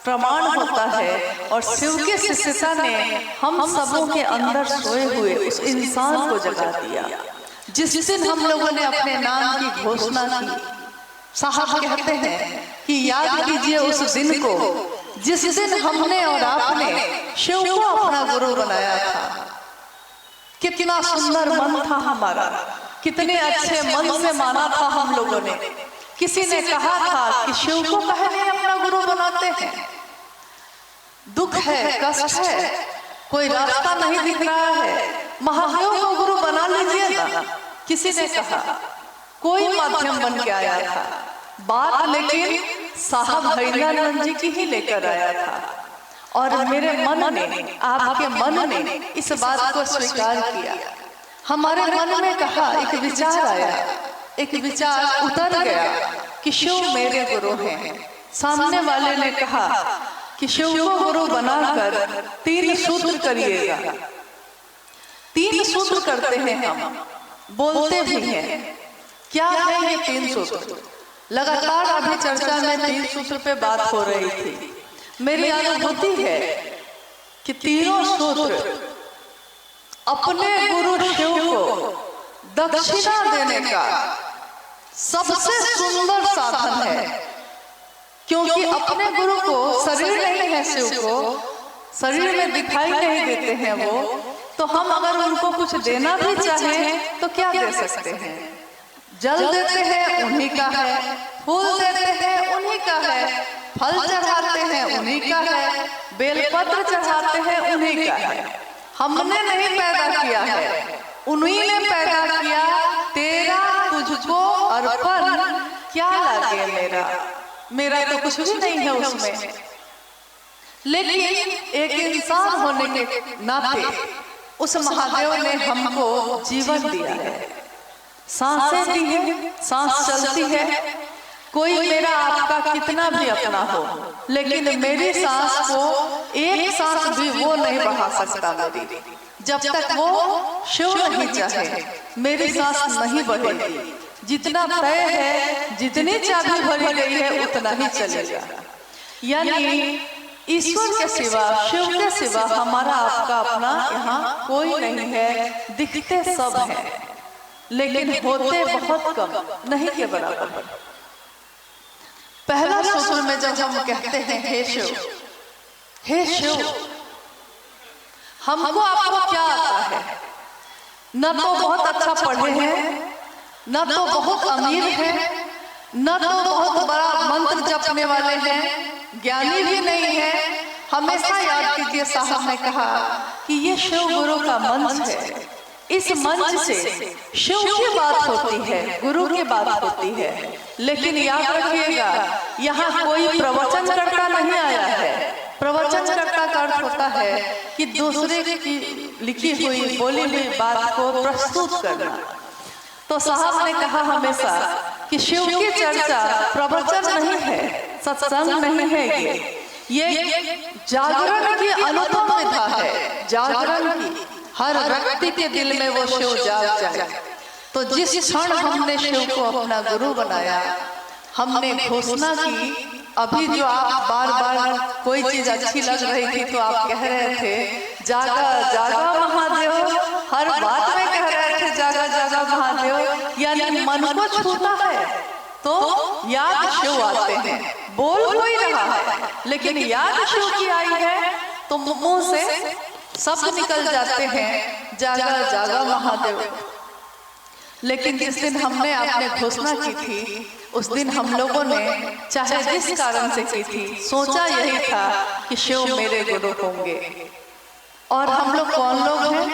प्रमाण होता है। और शिव के शिष्यता ने हम सबों के अंदर सोए हुए उस इंसान को जगा दिया। जिस दिन हम लोगों ने अपने नाम की घोषणा की, साहब कहते हैं कि याद कीजिए उस दिन को जिस दिन हमने और आपने शिव को अपना गुरु बनाया था। कितना सुंदर मन था हमारा, कितने अच्छे मन से माना था हम लोगों ने। किसी ने कहा था कि शिव को कहने अपना गुरु बनाते हैं, दुख है, कष्ट है, कोई रास्ता नहीं दिख रहा है, महादेव को गुरु बना लीजिए ना। किसी ने कहा, कोई माध्यम बन के आया था, बात लेकिन साहब हरिनानंद जी की ही लेकर आया था। और मेरे मन ने, आपके मन ने इस बात को स्वीकार किया। हमारे मन में कहा, एक विचार आया, एक विचार उतर गया कि शिव मेरे गुरु हैं। सामने वाले ने कहा कि शिव को गुरु बनाकर 3 सूत्र करिएगा। 3 सूत्र करते हैं हम, बोलते भी हैं। क्या है ये 3 सूत्र? लगातार अभी चर्चा में 3 सूत्र पे बात हो रही थी। मेरी अनुभूति है कि तीनों सूत्र अपने गुरु शिव को दक्षिणा देने का सबसे सुंदर साधन है। क्योंकि अपने गुरु को शरीर नहीं है, शिव को शरीर में दिखाई नहीं देते हैं वो, तो हम अगर उनको कुछ देना भी चाहें तो क्या दे सकते हैं? जल देते हैं, उन्हीं का है, फूल देते हैं, उन्हीं का है, फल चढ़ाते हैं, उन्हीं का है, बेलपत्र चढ़ाते हैं, उन्हीं का है। हमने नहीं पैदा किया है, उन्हीं ने पैदा किया। तेरा तुझको अर्पण क्या लगे मेरा, मेरा तो कुछ भी नहीं है उसमें। लेकिन एक इंसान होने के नाते उस महादेव ने हमको जीवन दिया है, सांसें दी है, सांस चलती है। कोई मेरा आपका कितना भी अपना हो, लेकिन मेरी सांस को एक सांस भी वो नहीं बढ़ा सकता मेरी। जब तक वो शिव नहीं चाहे मेरी सांस नहीं बढ़ेगी। जितना तय है, जितनी चाबी भरी गई है, उतना ही चलेगा। यानी ईश्वर के सिवा, शिव के सिवा हमारा आपका अपना यहाँ कोई नहीं है। दिखते सब हैं, लेकिन होते बहुत कम, नहीं के बराबर। पहला सूत्र में जब हम कहते हैं हे शिव, हे शिव, हमको आपको क्या आता है? न तो बहुत अच्छा पढ़े हैं, न तो बहुत अमीर है, न तो बहुत बड़ा मंत्र जपने वाले हैं, ज्ञानी भी नहीं है। हमेशा याद कीजिए, साहब ने कहा कि ये शिव गुरु का मंच है। इस मंच से शिव की बात होती है, गुरु की बात होती है। लेकिन याद रखिएगा, यहाँ कोई प्रवचन करता नहीं आया है, प्रवचनकर्ता का अर्थ होता है कि दूसरे की लिखी हुई बोली हुई बात को प्रस्तुत करना। तो साहब ने कहा हमेशा कि शिव की चर्चा प्रवचन नहीं है, सत्संग नहीं है, ये जागरण की अनुपम विधा है। जागरण की हर व्यक्ति के दिल में वो शिव जाग जाए। तो जिस क्षण हमने शिव को अपना गुरु बनाया, हमने घोषणा की, अभी जो आप बार बार कोई चीज अच्छी लग रही थी तो आप कह रहे थे जागा जागा महादेव, हर बात में कह रहे थे जागा जागा महादेव, यानी मन को छूता है तो याद शिव आते हैं। बोल कोई रहा है लेकिन याद शिव की आई है तो मुंह से शब्द निकल जाते हैं जागा जागा महादेव। लेकिन जिस दिन हमने आपने घोषणा की थी, उस दिन हम लोगों ने चाहे जिस कारण से की थी, सोचा यही था कि शिव मेरे गुरु होंगे। और हम लोग कौन लोग हैं?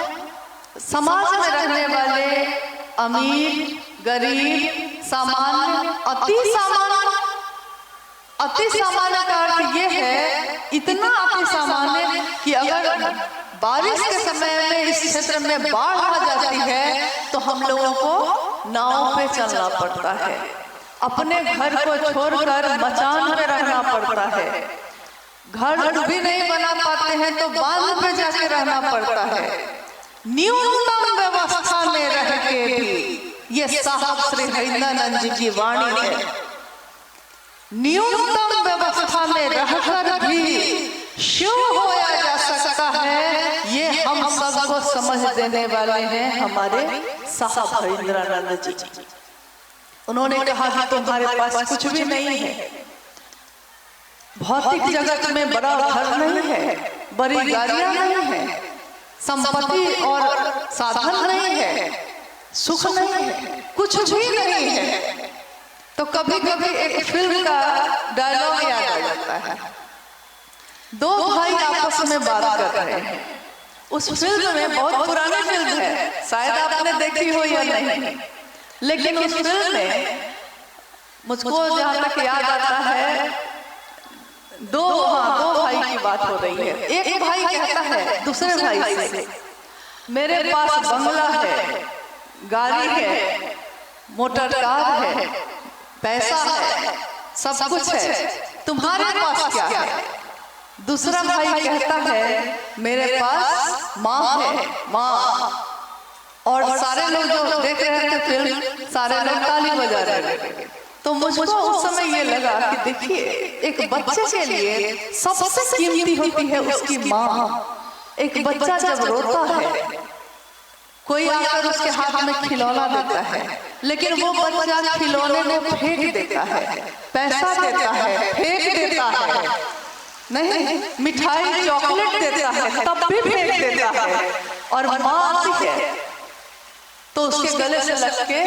समाज में रहने वाले अमीर, गरीब, सामान्य, अति सामान्य। अति सामान्य का अर्थ ये है, इतना अति सामान्य कि अगर बारिश के समय में इस क्षेत्र में बाढ़ आ जाती है तो हम लोगों को नाव पे चलना पड़ता है, अपने घर को छोड़कर मचान पे रहना पड़ता है, घर भी नहीं बना पाते हैं तो बांध पे जाके रहना पड़ता है। न्यूनतम व्यवस्था में रह के भी, ये साहब श्री हरिंद्रानंद जी की वाणी है, न्यूनतम व्यवस्था में रहकर भी शिव होया जा सकता है। ये हम सबको समझ देने वाले हैं हमारे साहब हरिंद्रानंद जी। उन्होंने कहा कि तुम्हारे पास कुछ भी नहीं है, भौतिक जगत में बड़ा घर नहीं है, बड़ी गाड़ियां नहीं है, संपत्ति और साधन नहीं है, सुख नहीं है, कुछ भी नहीं है। तो कभी कभी एक फिल्म का डायलॉग याद आ जाता है, दो भाई आपस में बात कर रहे हैं। उस फिल्म में, बहुत पुरानी फिल्म है, शायद आपने देखी हो या नहीं, लेकिन उस फिल्म में मुझको जहां तक याद आता है, दो भाई की बात हो रही है। एक भाई कहता है दूसरे भाई से, मेरे पास बंगला है, गाड़ी है, मोटर कार है, पैसा है, सब कुछ है, तुम्हारे पास क्या है? दूसरा भाई कहता है मेरे पास माँ है, माँ। और सारे लोग जो देख रहे थे फिल्म, सारे लोग ताली बजा रहे थे। तो मुझको उस समय ये लगा कि देखिए, एक बच्चे के लिए सबसे कीमती होती है उसकी माँ। एक बच्चा जब रोता है, कोई आकर उसके हाथ में खिलौना देता है, लेकिन वो बच्चा खिलौने में फेंक देता है, पैसा देता है, फेंक देता है, नहीं मिठाई चॉकलेट देता है तब भी फेंक देता है। और माँ आती है तो उसके गले से लग के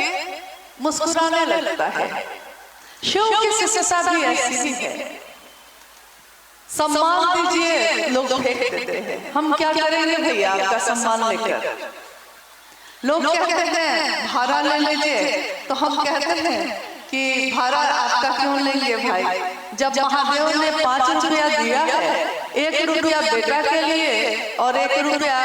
मुस्कुराने लगता है। शिव की शिष्यता भी ऐसी है, सम्मान दीजिए, लोग फेंक देते हैं। हम क्या करेंगे भैया आपका सम्मान लेकर? लोग कहते हैं भाड़ा ले लीजिए, तो हम कहते हैं कि भाड़ा आपका क्यों लेंगे भाई? जब महादेव ने 5 रुपया दिया है, 1 रुपया बेटा के लिए और 1 रुपया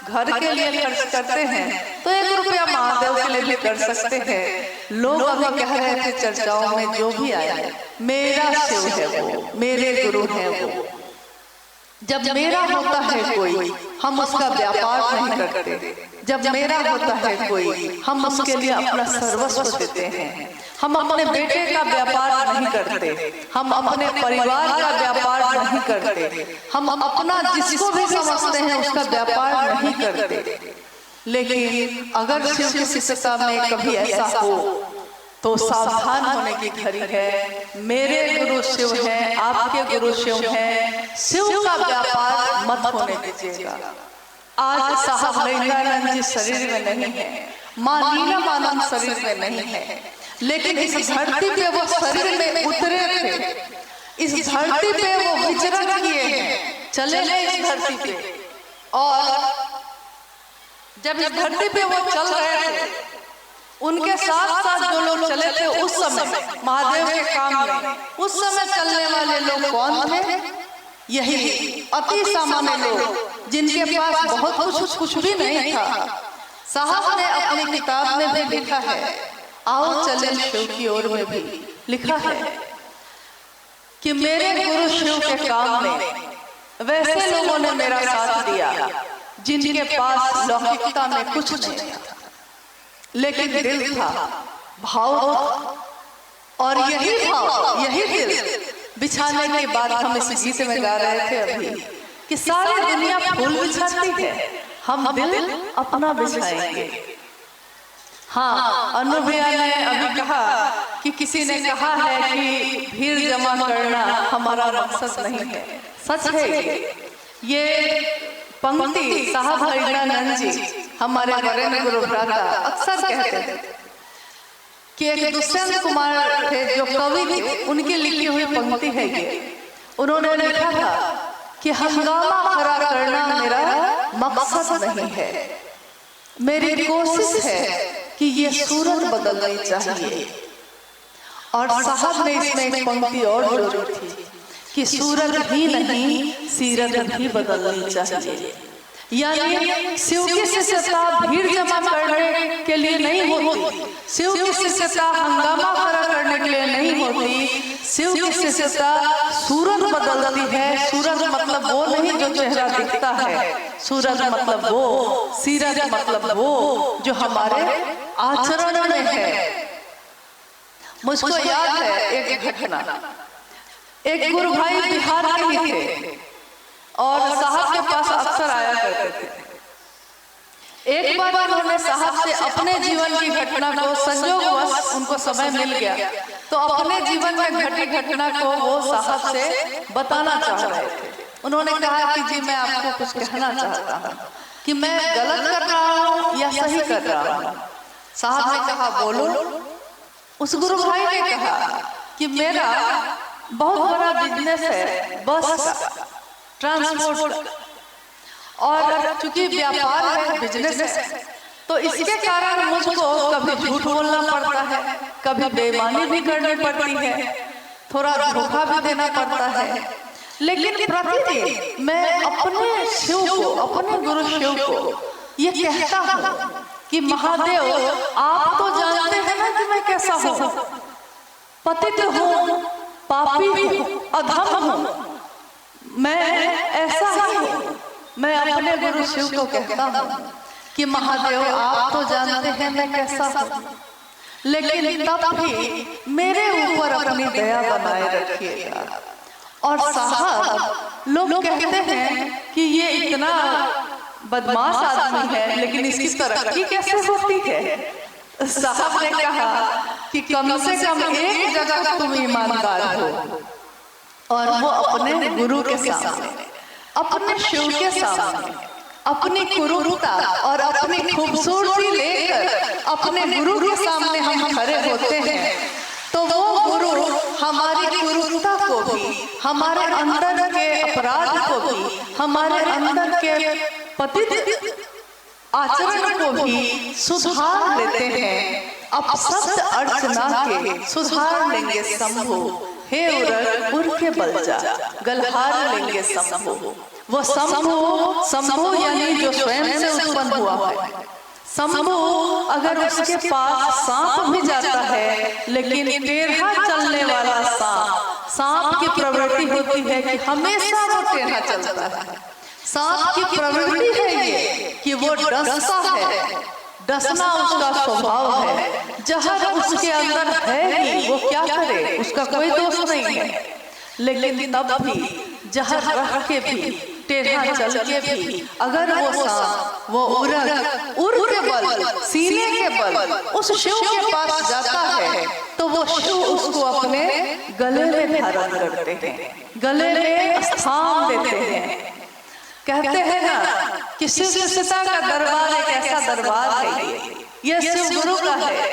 घर के लिए खर्च करते हैं, तो 1 रुपया महादेव के लिए भी कर सकते हैं। लोग अभी कह रहे थे चर्चाओं में, जो भी आया, मेरा शिव है वो, मेरे गुरु है वो। जब मेरा होता है कोई, हम उसका व्यापार नहीं करते। जब मेरा होता है कोई, हम उसके लिए अपना सर्वस्व देते हैं। हम अपने बेटे का व्यापार नहीं करते, हम अपने परिवार का व्यापार नहीं करते, हम अपना जिसको भी समझते हैं उसका व्यापार नहीं करते। लेकिन अगर शिव की शिष्यता में कभी ऐसा हो तो सावधान होने की घड़ी है। मेरे गुरु शिव हैं, आपके गुरु शिव हैं, शिव का व्यापार मत होने दीजिएगा। आज साहब हरिंद्रानंद जी शरीर में नहीं है, माँ नीलमानंद शरीर में नहीं है, लेकिन इस धरती पे वो शरीर में उतरे थे, इस धरती पे वो विचरण किए हैं, चले गए इस धरती पे। और जब इस धरती पे वो चल रहे थे, उनके साथ साथ जो लोग चले थे उस समय महादेव के काम में, उस समय चलने वाले लोग कौन थे? यही अति सामान्य लोग जिनके पास बहुत कुछ भी नहीं था, साहब ने अपनी किताब में भी लिखा है, आओ चले शिव की ओर में भी लिखा है कि मेरे गुरु शिव के काम में वैसे लोगों ने मेरा साथ दिया जिनके पास लौकिकता में कुछ नहीं था, लेकिन दिल था, भाव था। और यही भाव, यही दिल बिछाने के बाद हम इस गीत में गा रहे थे अभी कि सारी दुनिया फूल बिछाती है, हम दिल अपना बिछाएंगे। हाँ, अनु भैया ने अभी कहा कि किसी ने कहा है कि भीड़ जमा करना हमारा मकसद नहीं है। सच है ये पंक्ति साहब हरिदानंद जी हमारे वरेण्य गुरु भ्राता अक्सर कहते थे कि एक दुष्यंत कुमार थे जो कवि थे, उनकी लिखी हुई पंक्ति है ये। उन्होंने लिखा था कि हंगामा खड़ा करना मेरा मकसद नहीं है, मेरी कोशिश है कि ये सूरत बदलनी चाहिए। और साहब ने इसमें एक पंक्ति और जोड़ी थी कि सूरत भी नहीं, सीरत भी बदलनी चाहिए। यानी शिव की शिष्यता भीड़ जमा करने के लिए नहीं होती, शिव की शिष्यता हंगामा खड़ा करने के लिए नहीं होती, शिव की शिष्यता सूरत बदलती है। सूरत मतलब वो नहीं जो चेहरा दिखता है, सूरत मतलब वो, सीरत मतलब वो जो हमारे आचरण में है। मुझको याद है एक घटना, एक गुरु भाई बिहार के ही थे और साहब के पास अक्सर आया करते थे। एक बार उन्होंने साहब से अपने जीवन की घटना को, संयोगवश उनको समय मिल गया तो अपने जीवन में घटी घटना को वो साहब से बताना चाह रहे थे। उन्होंने कहा कि जी मैं आपको कुछ कहना चाहता हूँ कि मैं गलत कर रहा हूँ या सही कर रहा हूँ। साहब ने कहा बोलो। उस गुरु भाई ने कहा कि मेरा बहुत बड़ा बिजनेस है बस का, ट्रांसपोर्ट का, और चूंकि व्यापार है, बिजनेस है, तो इसके कारण मुझको कभी झूठ बोलना पड़ता है, कभी बेईमानी भी करनी पड़ती है, थोड़ा धोखा भी देना पड़ता है। लेकिन प्रतिदिन मैं अपने शिव को, अपने गुरु शिव को ये कहता हूँ कि महादेव आप तो जानते हैं ना कि मैं कैसा हूँ, पतित हूँ, पापी हूँ, अधम हूँ, मैं ऐसा ही हूँ। मैं अपने गुरु शिव को कहता हूँ कि महादेव आप तो जानते हैं मैं कैसा हूँ, लेकिन तब भी मेरे ऊपर अपनी दया बनाए रखिएगा। और साहब लोग कहते हैं कि ये इतना बदमाश आदमी है लेकिन इसकी तरक्की कैसे होती है। साहब ने कहा कि कम से कम एक जगह तुम ईमानदार हो, और वो अपने गुरु के सामने, अपने शिव के सामने अपनी कुरूपता और अपनी खूबसूरती लेकर अपने गुरु के सामने हम खड़े होते हैं तो वो गुरु हमारी कुरूपता को भी, हमारे अंदर के अपराध को भी, हमारे अंदर के पतित आचरण को भी सुधार लेते हैं। अब शब्द अर्चना के सुधार लेंगे शंभु, हे उर के बल जा गलहार लेंगे शंभु। वो शंभु यानी जो स्वयं से उत्पन्न हुआ है। शंभु अगर उसके पास सांप भी जाता है, लेकिन टेढ़ा चलने वाला सांप की प्रवृत्ति होती है कि हमेशा वो टेढ़ा चलता है। सांप की प्रवृत्ति है ये कि वो डसता है, डसना उसका स्वभाव है। जहर उसके अंदर है ही, वो क्या करे, उसका कोई दोष नहीं है। लेकिन तब भी जहर रख के भी, टेढ़ा चल के भी, अगर वो सांप, वो उर के बल, सीने के बल उस शिव के पास जाता है तो वो शिव उसको अपने गले में धारण करते हैं, गले में स्थान देते हैं। कहते हैं ना कि शिव शिष्यता का दरबार एक ऐसा दरबार है, ये शिव गुरु का है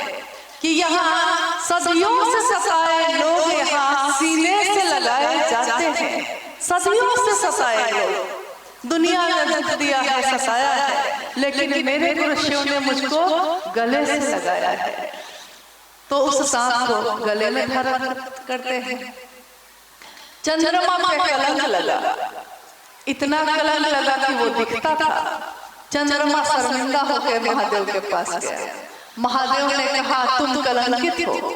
कि यहाँ सदियों से सताए लोग यहाँ सीने से लगाए जाते हैं। सदियों से सताए लोग, दुनिया ने दुख दिया है, सताया है, लेकिन मेरे गुरु शिव ने मुझको गले से लगाया है। तो उस सांप को गले में धारण करते हैं। चंद्रमा पे कलंक लगा, इतना कलंक लगा कि वो दिखता था। चंद्रमा शर्मिंदा होकर महादेव के पास गया। महादेव ने कहा, तुम कलंकित हो,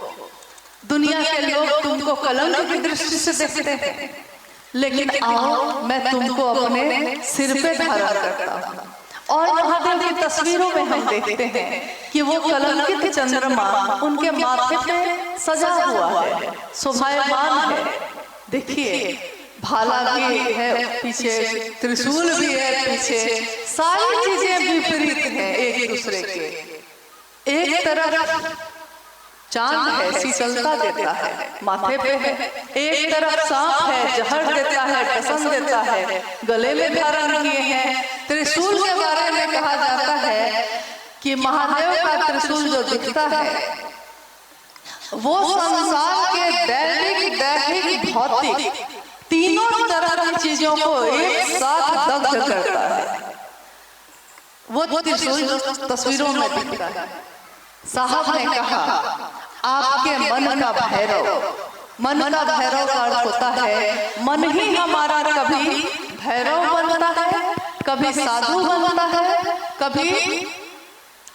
दुनिया के लोग तुमको कलंक की दृष्टि से देखते हैं, लेकिन आओ मैं तुमको अपने सिर पे धारण करता हूँ। और महादेव की तस्वीरों में हम देखते हैं कि वो कलंकित चंद्रमा उनके माथे पे सजा हुआ है, शोभायमान है। देखिए, भाला भी है पीछे, त्रिशूल भी है पीछे, सारी चीजें विपरीत हैं एक दूसरे के। एक तरफ चांद है, शीतलता देता है, माथे पे है। एक तरफ सांप है, जहर देता है, टसन देता है, गले में धारण किए हैं। त्रिशूल के बारे में कहा जाता है कि महादेव का त्रिशूल जो दिखता है वो संसार के दैविक, दैहिक, भौतिक तीनों तरह की चीजों को एक साथ दग्ध करता है। वो त्रिशूल तस्वीरों में दिखता है। साहब ने कहा, आपके मन का भैरव, मन का भैरव का अर्थ होता है मन ही हमारा कभी भैरव बनता है, कभी साधु बनता है, कभी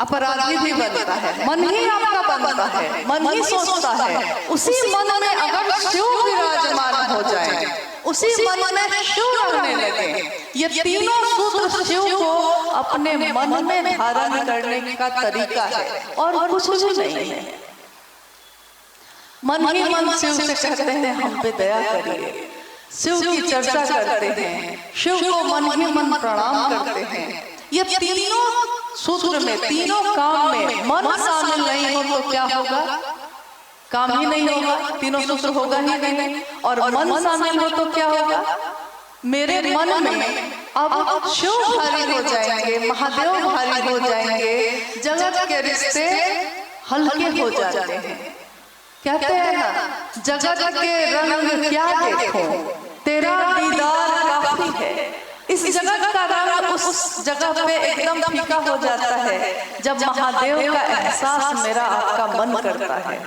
अपराधी भी बनता है। मन ही आपका बनता है, मन ही सोचता है। उसी मन में अगर शिव विराजमान हो जाए, उसी मन में शिव रहने लगे, ये तीनों सूत्र शिव को अपने मन में धारण करने का तरीका है और कुछ भी नहीं है। मन ही मन शिव से कहते हैं, हम पे दया करिए। शिव की चर्चा करते हैं, शिव को मन ही मन प्रणाम करते हैं। ये तीनों सूत्र में, तीनों काम में मन शामिल नहीं हो तो क्या होगा? काम ही नहीं होगा, तीनों सूत्र होगा ही नहीं। और मन शामिल हो तो क्या होगा? मेरे मन में अब शिव भारी हो जाएंगे, महादेव भारी हो जाएंगे, जगत के रिश्ते हल्के हो जाते हैं। कहते हैं ना, जगत के रंग क्या देखो, तेरा दीदार काफी है। इस जगत का रंग उस जगह पे एकदम फीका हो जाता है जब महादेव का एहसास मेरा आपका मन करता है।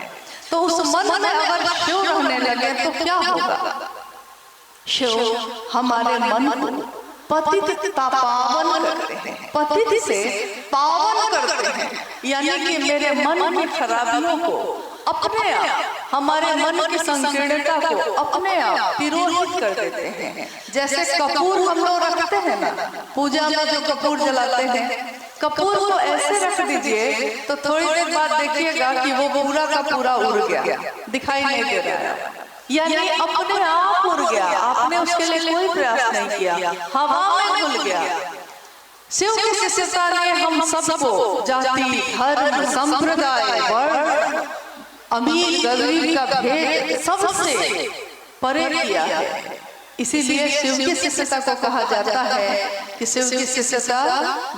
तो उस मन में अगर शिव रहने लगे तो क्या होगा? शिव हमारे मन को पतित पावन करते हैं, पतित से पावन करते हैं। यानी कि मेरे मन की खराबियों को अपने आप, हमारे मन की संकीर्णता को अपने आप तिरोहित कर देते हैं। जैसे कपूर हम लोग रखते हैं ना, पूजा में जो कपूर जलाते हैं, कपूर को ऐसे रख दीजिए तो थोड़ी देर बाद देखिएगा कि वो पूरा का पूरा उड़ गया, दिखाई नहीं दे रहा है। यानी अपने आप उड़ गया, आपने उसके लिए कोई प्रयास नहीं किया, हवा में घुल गया। शिव की शिष्यता ने हम सबको जाति, धर्म, संप्रदाय, वर्ण, अमीर गरीब का भेद सबसे परे किया है। इसीलिए शिव की शिष्यता को कहा जाता है कि शिव की शिष्यता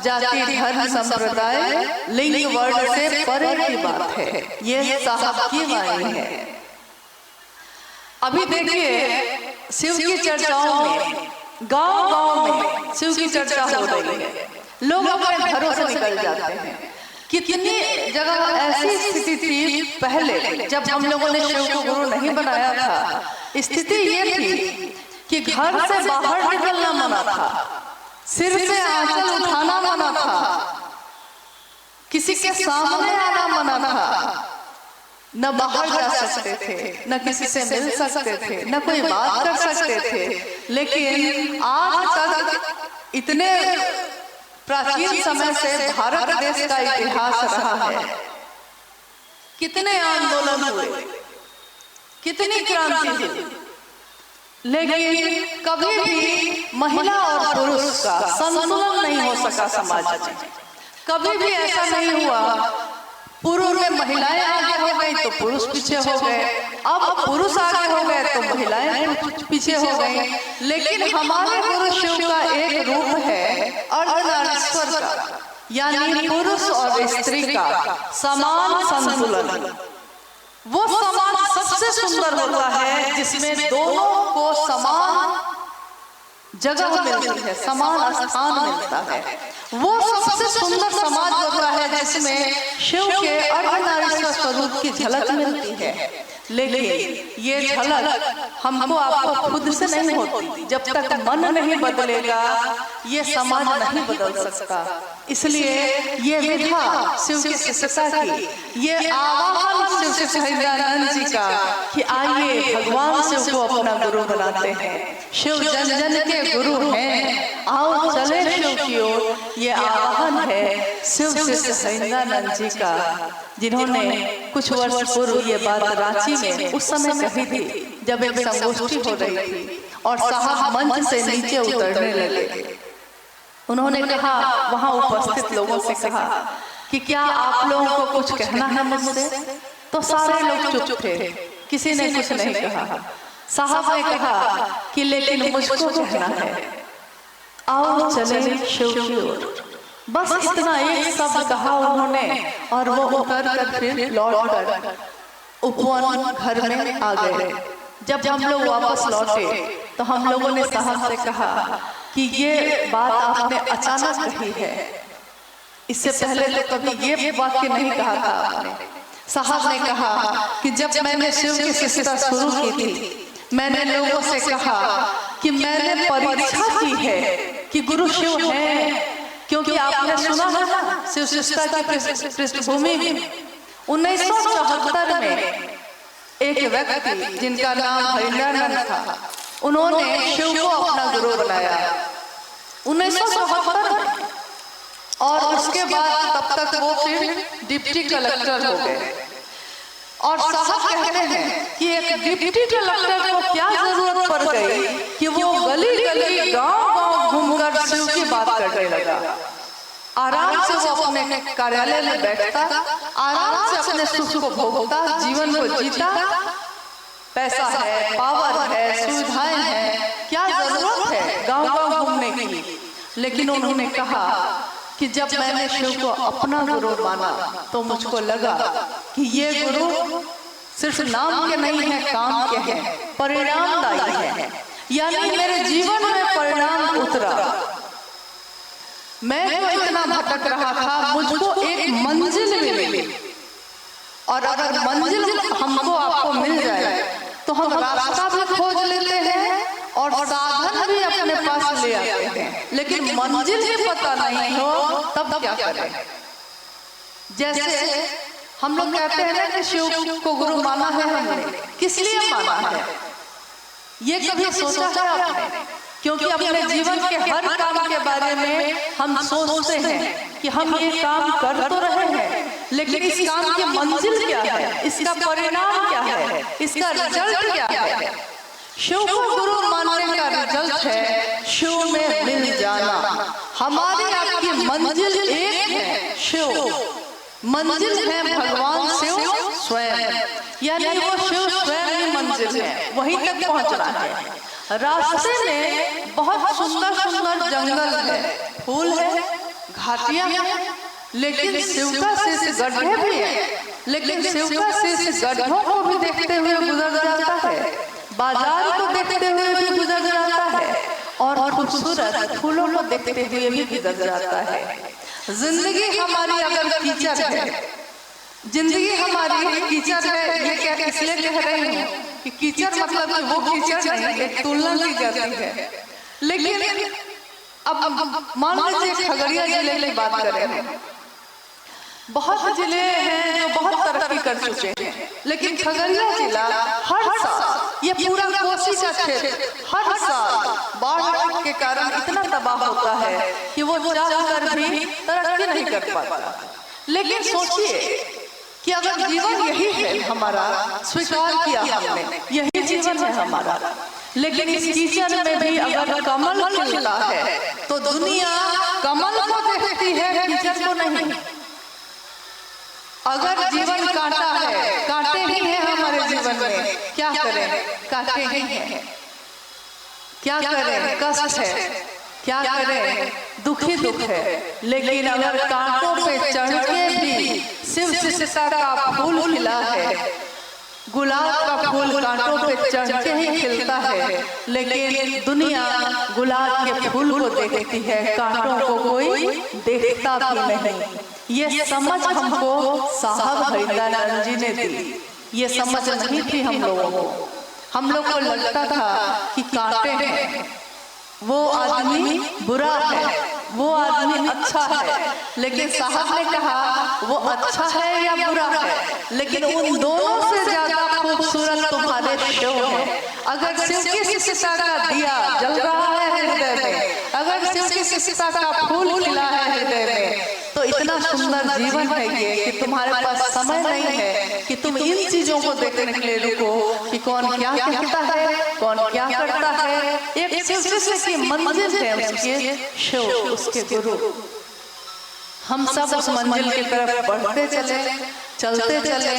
जाति, धर्म, संप्रदाय, लिंग, वर्ण से परे की बात है। ये साहब की वाणी है। अभी देखिए, शिव की चर्चाओं में गांव-गांव में शिव की चर्चा हो रही है। लोग अपने घरों से निकल जाते हैं। कितनी जगह ऐसी स्थिति थी पहले, जब हम लोगों ने शिव को गुरु नहीं बनाया था, स्थिति ये थी कि घर से बाहर निकलना मना था, सिर पे आंचल उठाना मना था, किसी के सामने आना मना था, न बाहर जा सकते थे, न किसी से मिल सकते थे, न कोई बात कर सकते थे। लेकिन आज तक इतने प्राचीन समय से भारत देश का इतिहास रहा है, कितने आंदोलन हुए, कितनी क्रांति हुई, लेकिन कभी भी महिला और पुरुष का संतुलन नहीं हो सका समाज में। कभी भी ऐसा नहीं हुआ पूर्व में महिलाएं आगे हो गई तो पुरुष पीछे हो गए, अब पुरुष आगे हो गए तो महिलाएं पीछे हो गई। लेकिन हमारे गुरु शिव का एक रूप है अर्धनारीश्वर का, यानी पुरुष और स्त्री का समान संतुलन। वो समाज सबसे सुंदर होता है जिसमें दोनों को समान जगह मिलती है, समान स्थान मिलता है। वो सबसे सुंदर समाज होता है जिसमें शिव के अर्धनारीश्वर स्वरूप की झलक मिलती है। लेकिन ये झलक हमको आपको खुद से नहीं होती। जब तक मन नहीं बदलेगा ये समाज नहीं बदल सकता। इसलिए ये विधा शिव की शिष्यता की, ये आह्वान शिव के सच्चिदानंद जी का कि आइए भगवान शिव को अपना गुरु बनाते हैं। शिव जन जन के गुरु हैं, आओ चले शिव की ओर। ये आह्वान है शिव के सच्चिदानंद जी का, जिन्होंने कुछ वर्ष पूर्व ये बात रांची में उस समय कही थी जब एक संगोष्ठी हो रही थी और साहब मंच से नीचे उतरने लगे। उन्होंने कहा, वहां उपस्थित लोगों से कहा कि क्या आप लोगों को कुछ कहना है मुझसे? तो सारे लोग चुप थे, किसी ने कुछ नहीं कहा। साहब ने कहा कि लेकिन मुझको कहना है, आओ चले शिव की ओर। बस इतना एक शब्द कहा उन्होंने और वो उतर कर फिर लौट कर उपवन घर में आ गए। जब हम लोग वापस लौटे तो हम लोगों ने साहब से कहा कि ये बात आपने अचानक कही है, इससे पहले तो कभी ये वाक्य नहीं कहा था आपने। साहब ने कहा कि जब मैंने शिव की शिष्यता शुरू की थी, मैंने लोगों से कहा कि मैंने परीक्षा की है कि गुरु शिव है, क्योंकि आपने सुना है ना शिव शिष्यता की पृष्ठभूमि में 1974 में एक व्यक्ति जिनका नाम हरिंद्रानंद था, उन्होंने शिव को अपना गुरु बनाया 1974 में। और उसके बाद तब तक वो फिर डिप्टी कलेक्टर हो गए। और साहब कहते हैं कि एक डिप्टी कलेक्टर को क्या जरूरत पड़ गई कि वो गली गली गांव गांव घूमकर शिव की बात करने लगा। आराम से वो अपने कार्यालय में बैठता, आराम से अपने सुख को भोगता, जीवन को जीता। पैसा है, पावर है, सुविधाएं हैं, क्या जरूरत है गांव गांव घूमने की। लेकिन उन्होंने कहा कि जब मैंने शिव को अपना गुरु माना तो मुझको लगा कि ये गुरु सिर्फ नाम के नहीं है, काम के हैं, परिणामदायी है। यानी मेरे जीवन में परिणाम उतरा। मैं तो इतना भटक रहा था, मुझको एक मंजिल मिली। और अगर मंजिल हमको आपको मिल जाए तो हम रास्ता भी खोज लेते हैं और साधन भी अपने पास ले आते हैं, लेकिन मंजिल भी पता नहीं हो तब क्या करें। जैसे हम लोग कहते हैं ना कि शिव को गुरु माना है हमने, किस लिए माना है ये कभी सोचा है आपने? क्योंकि अपने जीवन के हर काम के बारे में हम सोचते हैं कि हम ये काम कर तो रहे हैं, लेकिन इस काम की मंजिल क्या है, इसका परिणाम क्या है, इसका रिजल्ट क्या है। शिव को गुरु मानने का रिजल्ट है शिव में मिल जाना। हमारी आपकी मंजिल एक है, शिव। मंजिल है भगवान शिव स्वयं, यानी वो शिव स्वयं ही मंजिल है, वहीं तक पहुंचना है। रास्ते में बहुत सुंदर सुंदर जंगल है, फूल है, घाटियां हैं, लेकिन शिव का शेष गड्ढे भी है। लेकिन शिव का शेष गड्ढों को भी देखते हुए गुजर जाता है, बाजार को देखते हुए भी गुजर जाता है, और खूबसूरत फूलों को देखते हुए भी गुजर जाता है। जिंदगी हमारी अगर कीचड़ है, जिंदगी हमारी कीचड़ है, ये क्या इसलिए कह रही हूँ कि कीचड़ मतलब कि वो कीचड़ नहीं, एक तुलना की जाती है। लेकिन अब मान लीजिए खगड़िया जिले की बात करें, बहुत जिले हैं जो बहुत तरक्की कर चुके हैं, लेकिन खगड़िया जिला हर साल, ये पूरा कोसी का क्षेत्र हर साल बाढ़ के कारण इतना तबाह होता है कि वो चाहकर भी तरक्की नहीं कर पाता। लेकिन सोचिए कि अगर जीवन यही है हमारा, स्वीकार किया हमने, यही जीवन है हमारा, लेकिन इस कीचड़ में भी अगर कमल खिलता है तो दुनिया कमल को देखती है, कीचड़ को नहीं। अगर जीवन कांटा है, कांटे ही हैं हमारे जीवन में, क्या करें, कांटे ही हैं, क्या करें, कष्ट है, क्या करें, दुखी दुख है। लेकिन अगर कांटों पे चढ़ के भी शिव शिष्यता का फूल खिला है, गुलाब का फूल कांटों पे चढ़ के ही खिलता है, लेकिन दुनिया गुलाब के फूल को देखती है, कांटों को कोई देखता भी नहीं। ये समझ हमको साहब हरिंद्रानंद जी ने दी। ये समझ नहीं थी हम लोगों को। हम लोग को लगता था कि कांटे हैं, वो आदमी बुरा है, वो आदमी अच्छा है। लेकिन साहब ने कहा वो अच्छा है या बुरा है, लेकिन उन दोनों से ज्यादा खूबसूरत तुम्हारे शिव है। अगर शिव की शिष्टता का दिया जल रहा है हृदय में, अगर शिव की शिष्टता का फूल खिला है हृदय में, तो इतना सुंदर जीवन है ये कि तुम्हारे पास समय नहीं है कि तुम इन चीजों को देखने के लिए रुको कि कौन क्या कहता है, कौन क्या करता है। एक शिष्य की मंजिल है उसके शिव, उसके गुरु। हम सब उस मंजिल की तरफ बढ़ते चले, चलते चले।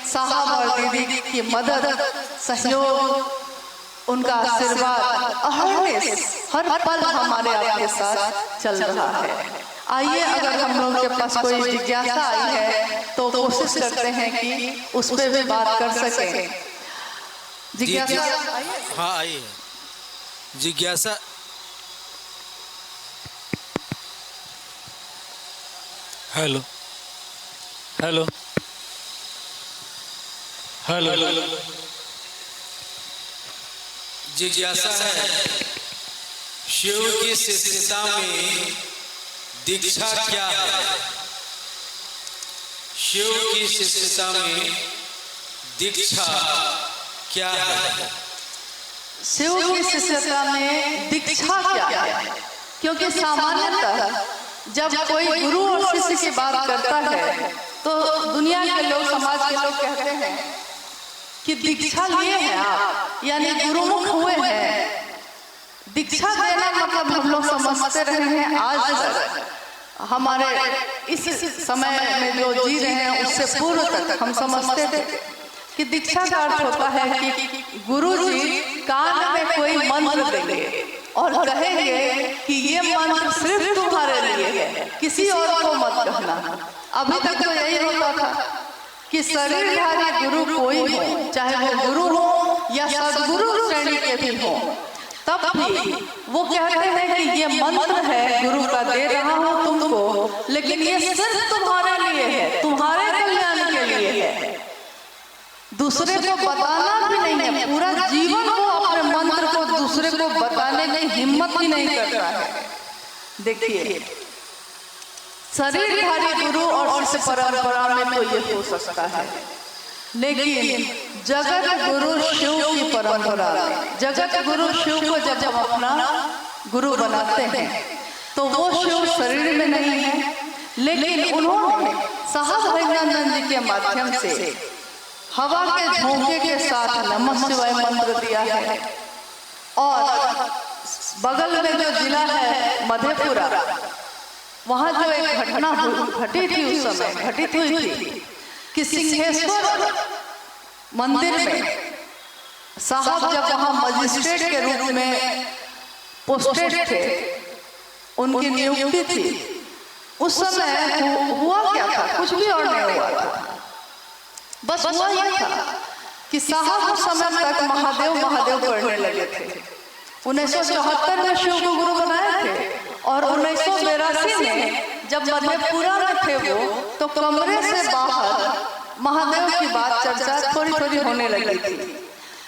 साहब और दीदी की मदद, सहयोग, उनका आशीर्वाद हर पल हमारे आपके साथ चल रहा है। आइए, अगर हम लोग के पास कोई जिज्ञासा आई है तो कोशिश करते हैं कि उस पर भी बात कर सकें। जिज्ञासा, हाँ आइए। जिज्ञासा हेलो हेलो हेलो। जिज्ञासा है, शिव की शिष्यता में दीक्षा क्या है? शिव की शिष्यता में दीक्षा क्या है? शिव की शिष्यता में दीक्षा क्या है? क्योंकि सामान्यतः जब कोई गुरु और शिष्य की बात करता है तो दुनिया के लोग, समाज के लोग कहते हैं कि दीक्षा लिए हैं आप, यानी गुरुमुख हुए हैं। दीक्षा देना मतलब हम लोग समझते रहे हैं आज तक, हमारे इस समय में जो जी रहे हैं उससे पूर्व तक हम समझते थे कि दीक्षा का अर्थ होता है कि गुरु जी कान में कोई मंत्र देंगे और कहेंगे कि ये मंत्र सिर्फ तुम्हारे लिए है, किसी और को मत कहना। अभी तक तो यही होता था कि शरीरधारी गुरु कोई हो, चाहे वो गुरु हो या सदगुरु श्रेणी के भी हो, तब भी वो कहते हैं कि ये मंत्र है गुरु का, दे रहा हूँ तुमको, लेकिन ये सिर्फ तुम्हारे लिए है, तुम्हारे कल्याण के लिए है, दूसरे को बताना भी नहीं है। पूरा जीवन वो अपने मंत्र को दूसरे को बताने की हिम्मत भी नहीं करता है। देखिए, शरीरधारी गुरु और शिष्य परंपरा में तो ये हो सकता है, लेकिन जगत गुरु शिव की परंपरा में, जगत गुरु शिव को जब हम अपना गुरु बनाते हैं तो वो शिव शरीर में नहीं है, लेकिन उन्होंने साहब हरिनंदन जी के माध्यम से हवा के झोंके के साथ नमः शिवाय मंत्र दिया है। और बगल में जो जिला है मधेपुरा, वहां जो एक घटना घटी थी, उस समय घटित हुई थी कि सिंहेश्वर मंदिर में साहब जब वहां मजिस्ट्रेट के रूप में पोस्टेड थे, उनकी नियुक्ति थी, उस समय हुआ क्या था? कुछ भी और नहीं हुआ था। बस हुआ ये था कि साहब उस समय तक महादेव महादेव पढ़ने लगे थे। 1974 में शिव को गुरु बनाए थे और 1982 में जब मधेपुरा में थे वो, तो कमरे से बाहर महादेव की बात चर्चा थोड़ी थोड़ी होने लगी थी।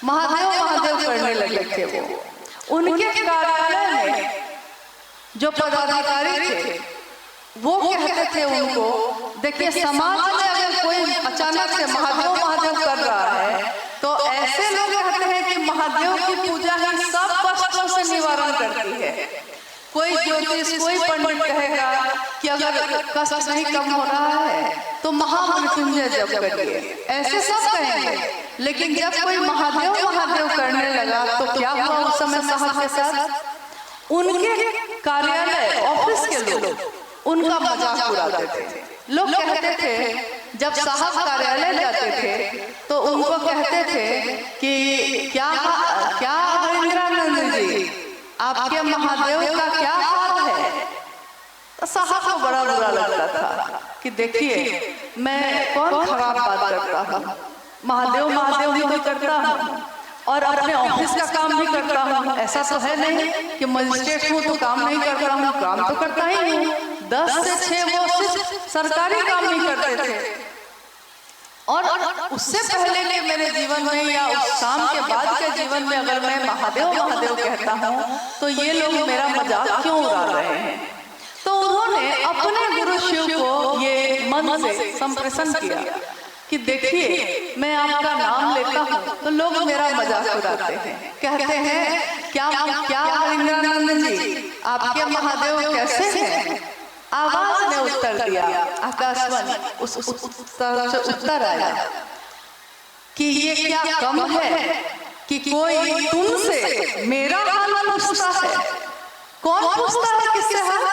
महादेव महादेव करने लगे थे वो। उनके कार्यालय में जो पदाधिकारी थे वो कहते थे उनको, देखिए समाज में अगर कोई अचानक से महादेव महादेव कर रहा है तो ऐसे लोग कहते हैं कि महादेव की पूजा ही सब कष्टों से निवारण करती है। कोई ज्योतिष, कोई पंडित कहेगा कि अगर कष्ट नहीं कम हो रहा है तो महामृत्युंजय जप करिए, ऐसे सब कहेंगे। लेकिन जब कोई महादेव महादेव करने लगा तो क्या हुआ उस समय साहब के साथ? उनके कार्यालय, ऑफिस के लोग उनका मजाक उड़ाते थे। लोग कहते थे, जब साहब कार्यालय जाते थे तो उनको कहते थे कि क्या हरिंद्रानंद जी, आपके महादेव का क्या हाल है? तो साहब को बड़ा बुरा लगता था कि देखिए मैं कौन खराब बात करता हूँ, महादेव महादेव ही तो करता हूँ और अपने ऑफिस का काम भी करता हूँ। ऐसा तो है नहीं कि मजिस्ट्रेट हूँ तो काम नहीं करता हूँ, काम तो करता ही हूँ। 10 से 6 वो सिर्फ सरकारी काम नहीं करते थे। और उससे पहले के मेरे जीवन में या उस शाम के बाद के जीवन में अगर मैं महादेव महादेव कहता हूँ तो ये लोग मेरा मजाक क्यों उड़ा रहे हैं। तो उन्होंने अपने गुरु शिव को ये मन से संप्रेषण किया कि देखिए मैं आपका नाम लेता हूँ तो लोग मेरा मजाक उड़ाते हैं, कहते हैं क्या हरिंद्रानंद जी आपके महादेव कैसे हैं। आवाज ने उत्तर दिया, आकाशवाणी उस उत्तर से उत्तर आया कि ये क्या कम है कि कोई तुमसे मेरा हाल पूछता है। कौन पूछता है किससे हाल?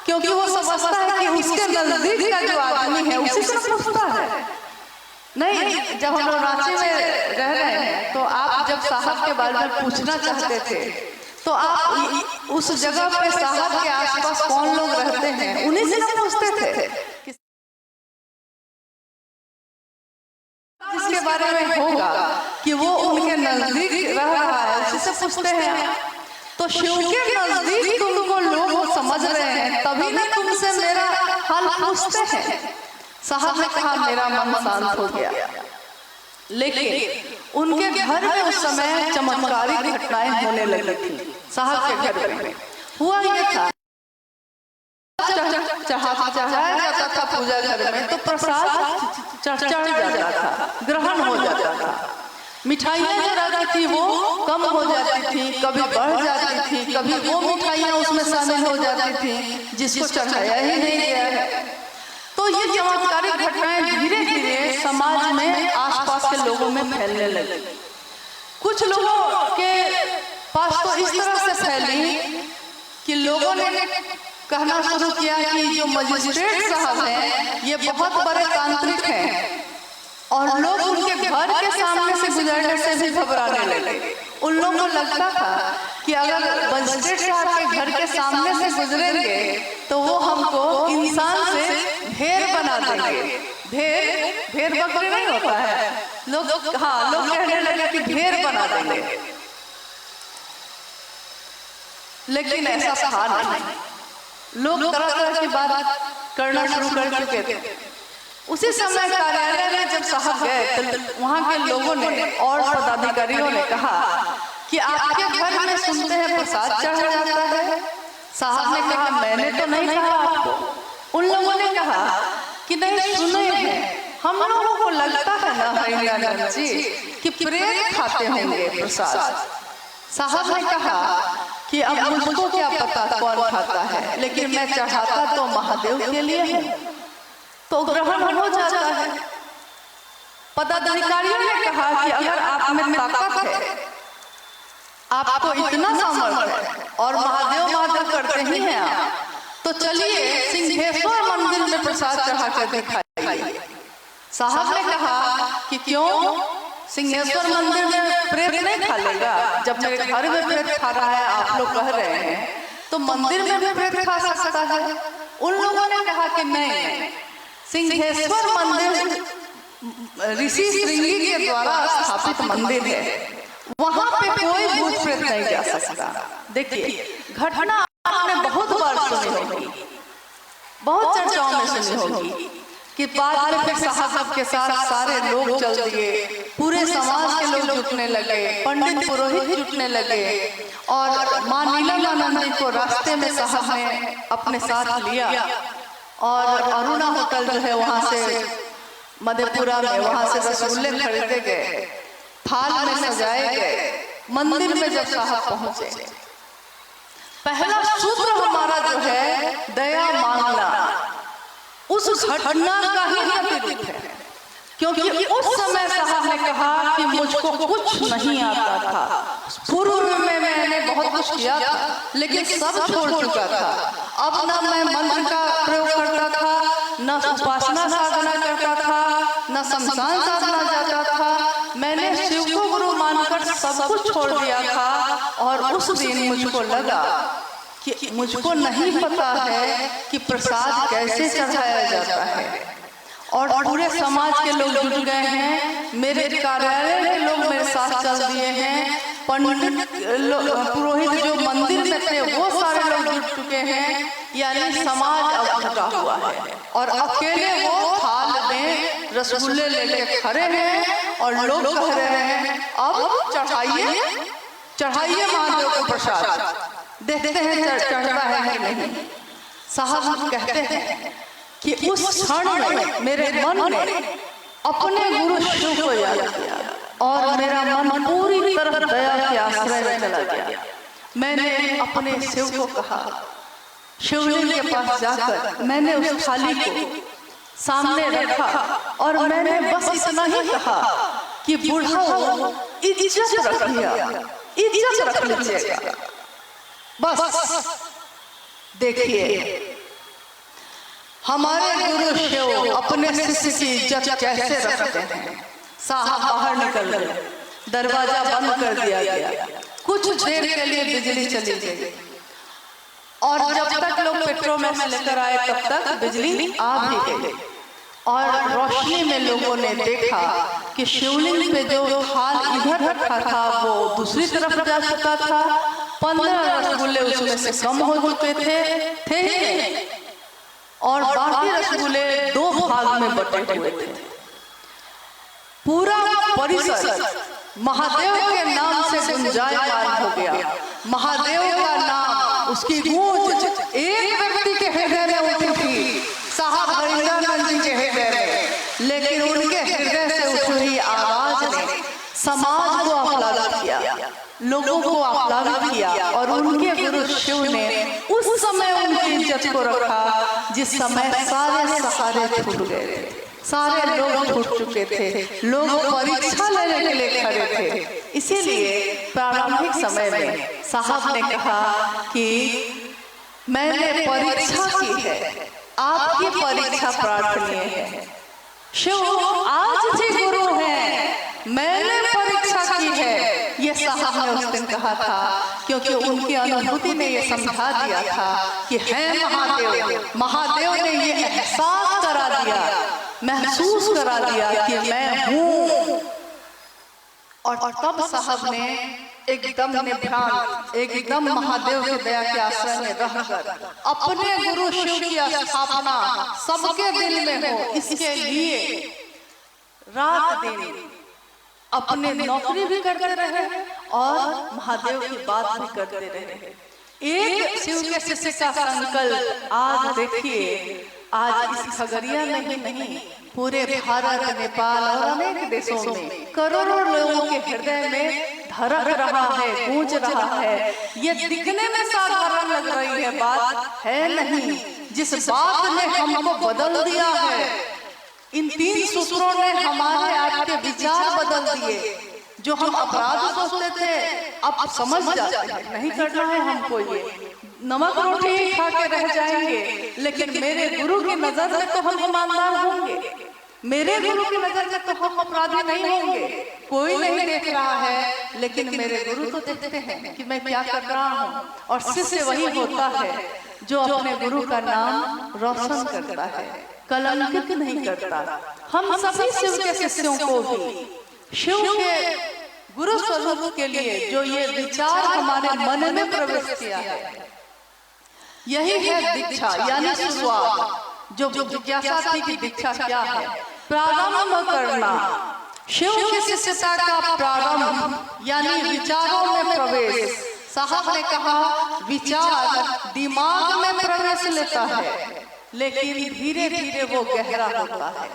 क्योंकि वो समझता है कि उसके नजदीक का जो आदमी है उसी से पूछता है। नहीं, जब हम लोग रांची में रह रहे हैं तो आप जब साहब के बारे में पूछना चाहते थे तो आप उस जगह पे साहब के आसपास कौन लोग रहते हैं उन्हीं से पूछते थे। जिसके बारे में होगा कि वो उनके नजदीक रह रहा है उसी से पूछते हैं। तो शिव के नजदीक तुमको लोग समझ रहे हैं तभी ना तुमसे मेरा हाल पूछते हैं। साहब ने कहा मेरा मन शांत हो गया। लेकिन उनके घर में उस समय चमत्कारी घटनाएं होने लगी थी। साहब के घर में हुआ ये था, चढ़ाया जाता था पूजा घर में तो प्रसाद चढ़ जाता था, ग्रहण हो जाता था। मिठाइयाँ जो रहती थी वो कम हो जाती थी, कभी बढ़ जाती थी, कभी वो मिठाइयाँ उसमें शामिल हो जाती थी जिसको चढ़ाया ही नहीं गया है। तो ये चमत्कारी घटनाएं धीरे धीरे समाज में आसपास के लोगों में फैलने लगी। कुछ लोगों के पास तो इस तरह से फैली कि लोगों ने कहना शुरू किया कि जो मजिस्ट्रेट साहब हैं ये बहुत बड़े तांत्रिक हैं और लोग उनके घर के सामने से गुजरने से भी घबराने लगे। उन लोगों को लगता था कि अगर मजिस्ट्रेट साहब के घर के सामने से गुजरेंगे तो वो हमको इंसान से ढेर बना देंगे। ढेर बकरी नहीं होता है, लोग कहने लगे कि ढेर बना देंगे, लेकिन ऐसा था नहीं। लोग तरह तरह की बात करना शुरू कर चुके थे। उसी समय कार्यालय में जब साहब गए तो वहाँ के लोगों ने और पदाधिकारियों ने कहा कि आपके घर में सुनते हैं प्रसाद चढ़ा जाता है। साहब ने कहा मैंने तो नहीं कहा आपको। उन लोगों ने कहा कि नहीं सुने हैं, हम लोगों को लगता है ना हरिंद्रानंद जी कि प्रेत खाते होंगे प्रसाद। साहब ने कहा कि अब मुझको क्या पता कौन खाता है, लेकिन मैं चढ़ाता तो महादेव के लिए हूँ तो ग्रहण हो जाता है। पदाधिकारियों ने कहा कि अगर आप में ताकत है, आपको इतना सामर्थ्य है और महादेव महादेव करते ही हैं आप, तो चलिए सिंहेश्वर मंदिर में प्रसाद चढ़ा कर दिखाइए। साहब ने कहा कि क्यों, सिंहेश्वर मंदिर में प्रेत नहीं खा लेगा? जब मेरे घर में प्रेत खा रहा है आप लोग कह रहे हैं तो मंदिर में भी प्रेत खा सकता है। उन लोगों ने कहा कि नहीं, सिंहेश्वर मंदिर ऋषि श्रृंगी के द्वारा स्थापित मंदिर है, वहां पे कोई भूत प्रेत नहीं जा सकता। देखिए घटना आपने बहुत बार सुनी होगी, बहुत चर्चाओं में सुनी होगी कि बाद में फिर साहब के साथ सारे लोग चल दिए, पूरे समाज के लोग जुटने लगे, पंडित पुरोहित जुटने लगे और मां नीलमानंद जी को रास्ते में साहब ने अपने साथ लिया और अरुणा होटल जो है वहां से मधेपुरा में, वहां से रसगुल्ले खरीदे गए, थाल में सजाए गए। मंदिर में जब साहब पहुंचे, पहला सूत्र हमारा जो है दया मांगना, उस घटना का ही प्रतिरूप है। क्योंकि उस समय साहब ने कहा कि मुझको कुछ नहीं आता था, पूर्व में मैंने बहुत कुछ किया था लेकिन सब छोड़ चुका था। अब न मैं मंत्र का प्रयोग करता था, न उपासना साधना करता था, न शमशान साधना जाता था। मैंने शिव को गुरु मानकर सब कुछ छोड़ दिया था और उस दिन मुझको लगा कि मुझको नहीं पता है कि प्रसाद कैसे चढ़ाया जाता है और पूरे समाज के लोग जुट गए हैं, मेरे कार्यालय के लोग मेरे साथ चल दिए हैं, पंडित पुरोहित जो मंदिर में थे वो सारे लोग जुट चुके हैं, यानी समाज अब थका हुआ है और अकेले वो थाल में रसगुल्ले लेके खड़े हैं और लोग कह रहे हैं अब चढ़ाइए चढ़ाइए महादेव को प्रसाद, देखते हैं चढ़ता है कि नहीं। साहब कहते हैं कि उस क्षण में मेरे मन में अपने गुरु शिव को याद किया और मेरा मन पूरी तरह दया के आश्रय में चला गया। मैंने अपने शिव को कहा, शिवलिंग के पास जाकर मैंने उस थाली को सामने रखा और मैंने बस इतना ही कहा कि बूढ़ा इज्जत रखिए, इज्जत रख लीजिएगा। बस देखिए हमारे गुरु शिव अपने शिष्य की इज्जत कैसे रखते हैं। साहब बाहर निकल गए, दरवाजा बंद कर दिया गया, कुछ देर के लिए बिजली चली गई और जब तक लोग पेट्रोमैक्स लेकर आए तब तक बिजली आ भी गई और रोशनी में लोगों ने देखा कि शिवलिंग पे जो थाल इधर रखा था वो दूसरी तरफ जा चुका था। 15 रसगुल्ले उसमें से कम हो चुके थे और बाकी रसगुल्ले 2 भाग में बटे हुए थे। पूरा परिसर महादेव के नाम से गुंजायमान हो गया। महादेव का नाम, उसकी गूंज एक व्यक्ति के हृदय में उठी थी, साहब हरिंदर जी के हृदय में, लेकिन उनके हृदय से उठ रही आवाज ने समाज को आह्लादित किया, लोगों को आह्लादित किया और उनके गुरु शिव ने उस समय उनकी इज्जत को रखा जिस समय सारे सहारे छूट गए थे, सारे लोग छूट चुके थे, लोग परीक्षा लेने के लिए खड़े थे। इसीलिए प्रारंभिक समय में साहब ने कहा कि मैंने परीक्षा की है, आपकी परीक्षा प्रार्थनीय है। शिव आज भी गुरु हैं, मैंने परीक्षा की है, ये साहब ने उस दिन कहा था, क्योंकि उनकी अनुभूति ने ये समझा दिया था कि है महादेव। महादेव ने ये एहसास करा दिया, महसूस करा दिया कि मैं हूँ। और तब साहब ने एकदम निभ्रांत, एकदम महादेव की दया के आश्रय में रहकर अपने गुरु शिव की स्थापना सबके दिल में हो, इसके लिए रात दिन अपने नौकरी भी करते रहे और महादेव की बात भी करते रहे। एक शिव के शिष्य का संकल्प आज देखिए, आज इस खगड़िया में ही नहीं पूरे भारत, नेपाल और अनेक देशों में करोड़ों लोगों के हृदय में धड़क रहा है, गूंज रहा है। ये दिखने में साधारण लग रही है, बात है नहीं। जिस बात ने हमको बदल दिया है, इन 3 सूत्रों ने हमारे आपके विचार बदल दिए। जो हम अपराध सोचते थे अब समझ जाते हैं, नहीं करना है हमको, ये नमक रोटी खा के रह जाएंगे, लेकिन मेरे गुरु की नजर में तो हम ईमानदार होंगे, मेरे गुरु की नजर में तो हम अपराधी नहीं होंगे। कोई नहीं देख रहा है, लेकिन मेरे गुरु तो देखते हैं कि मैं क्या कर रहा हूँ। और शिष्य वही होता है जो अपने गुरु का नाम रोशन करता है, कलंकित नहीं करता। हम सभी शिव के शिष्यों को भी शिव के गुरु स्वरूप के लिए जो ये विचार हमारे मन में प्रवेश किया है, यही है दीक्षा यानी शुरुआत। जो जिज्ञासा थी कि दीक्षा क्या है, प्रारंभ करना, शिव की शिष्यता का प्रारंभ यानी विचारों में प्रवेश। साहब ने कहा विचार दिमाग में प्रवेश लेता है, लेकिन धीरे धीरे वो गहरा होता है।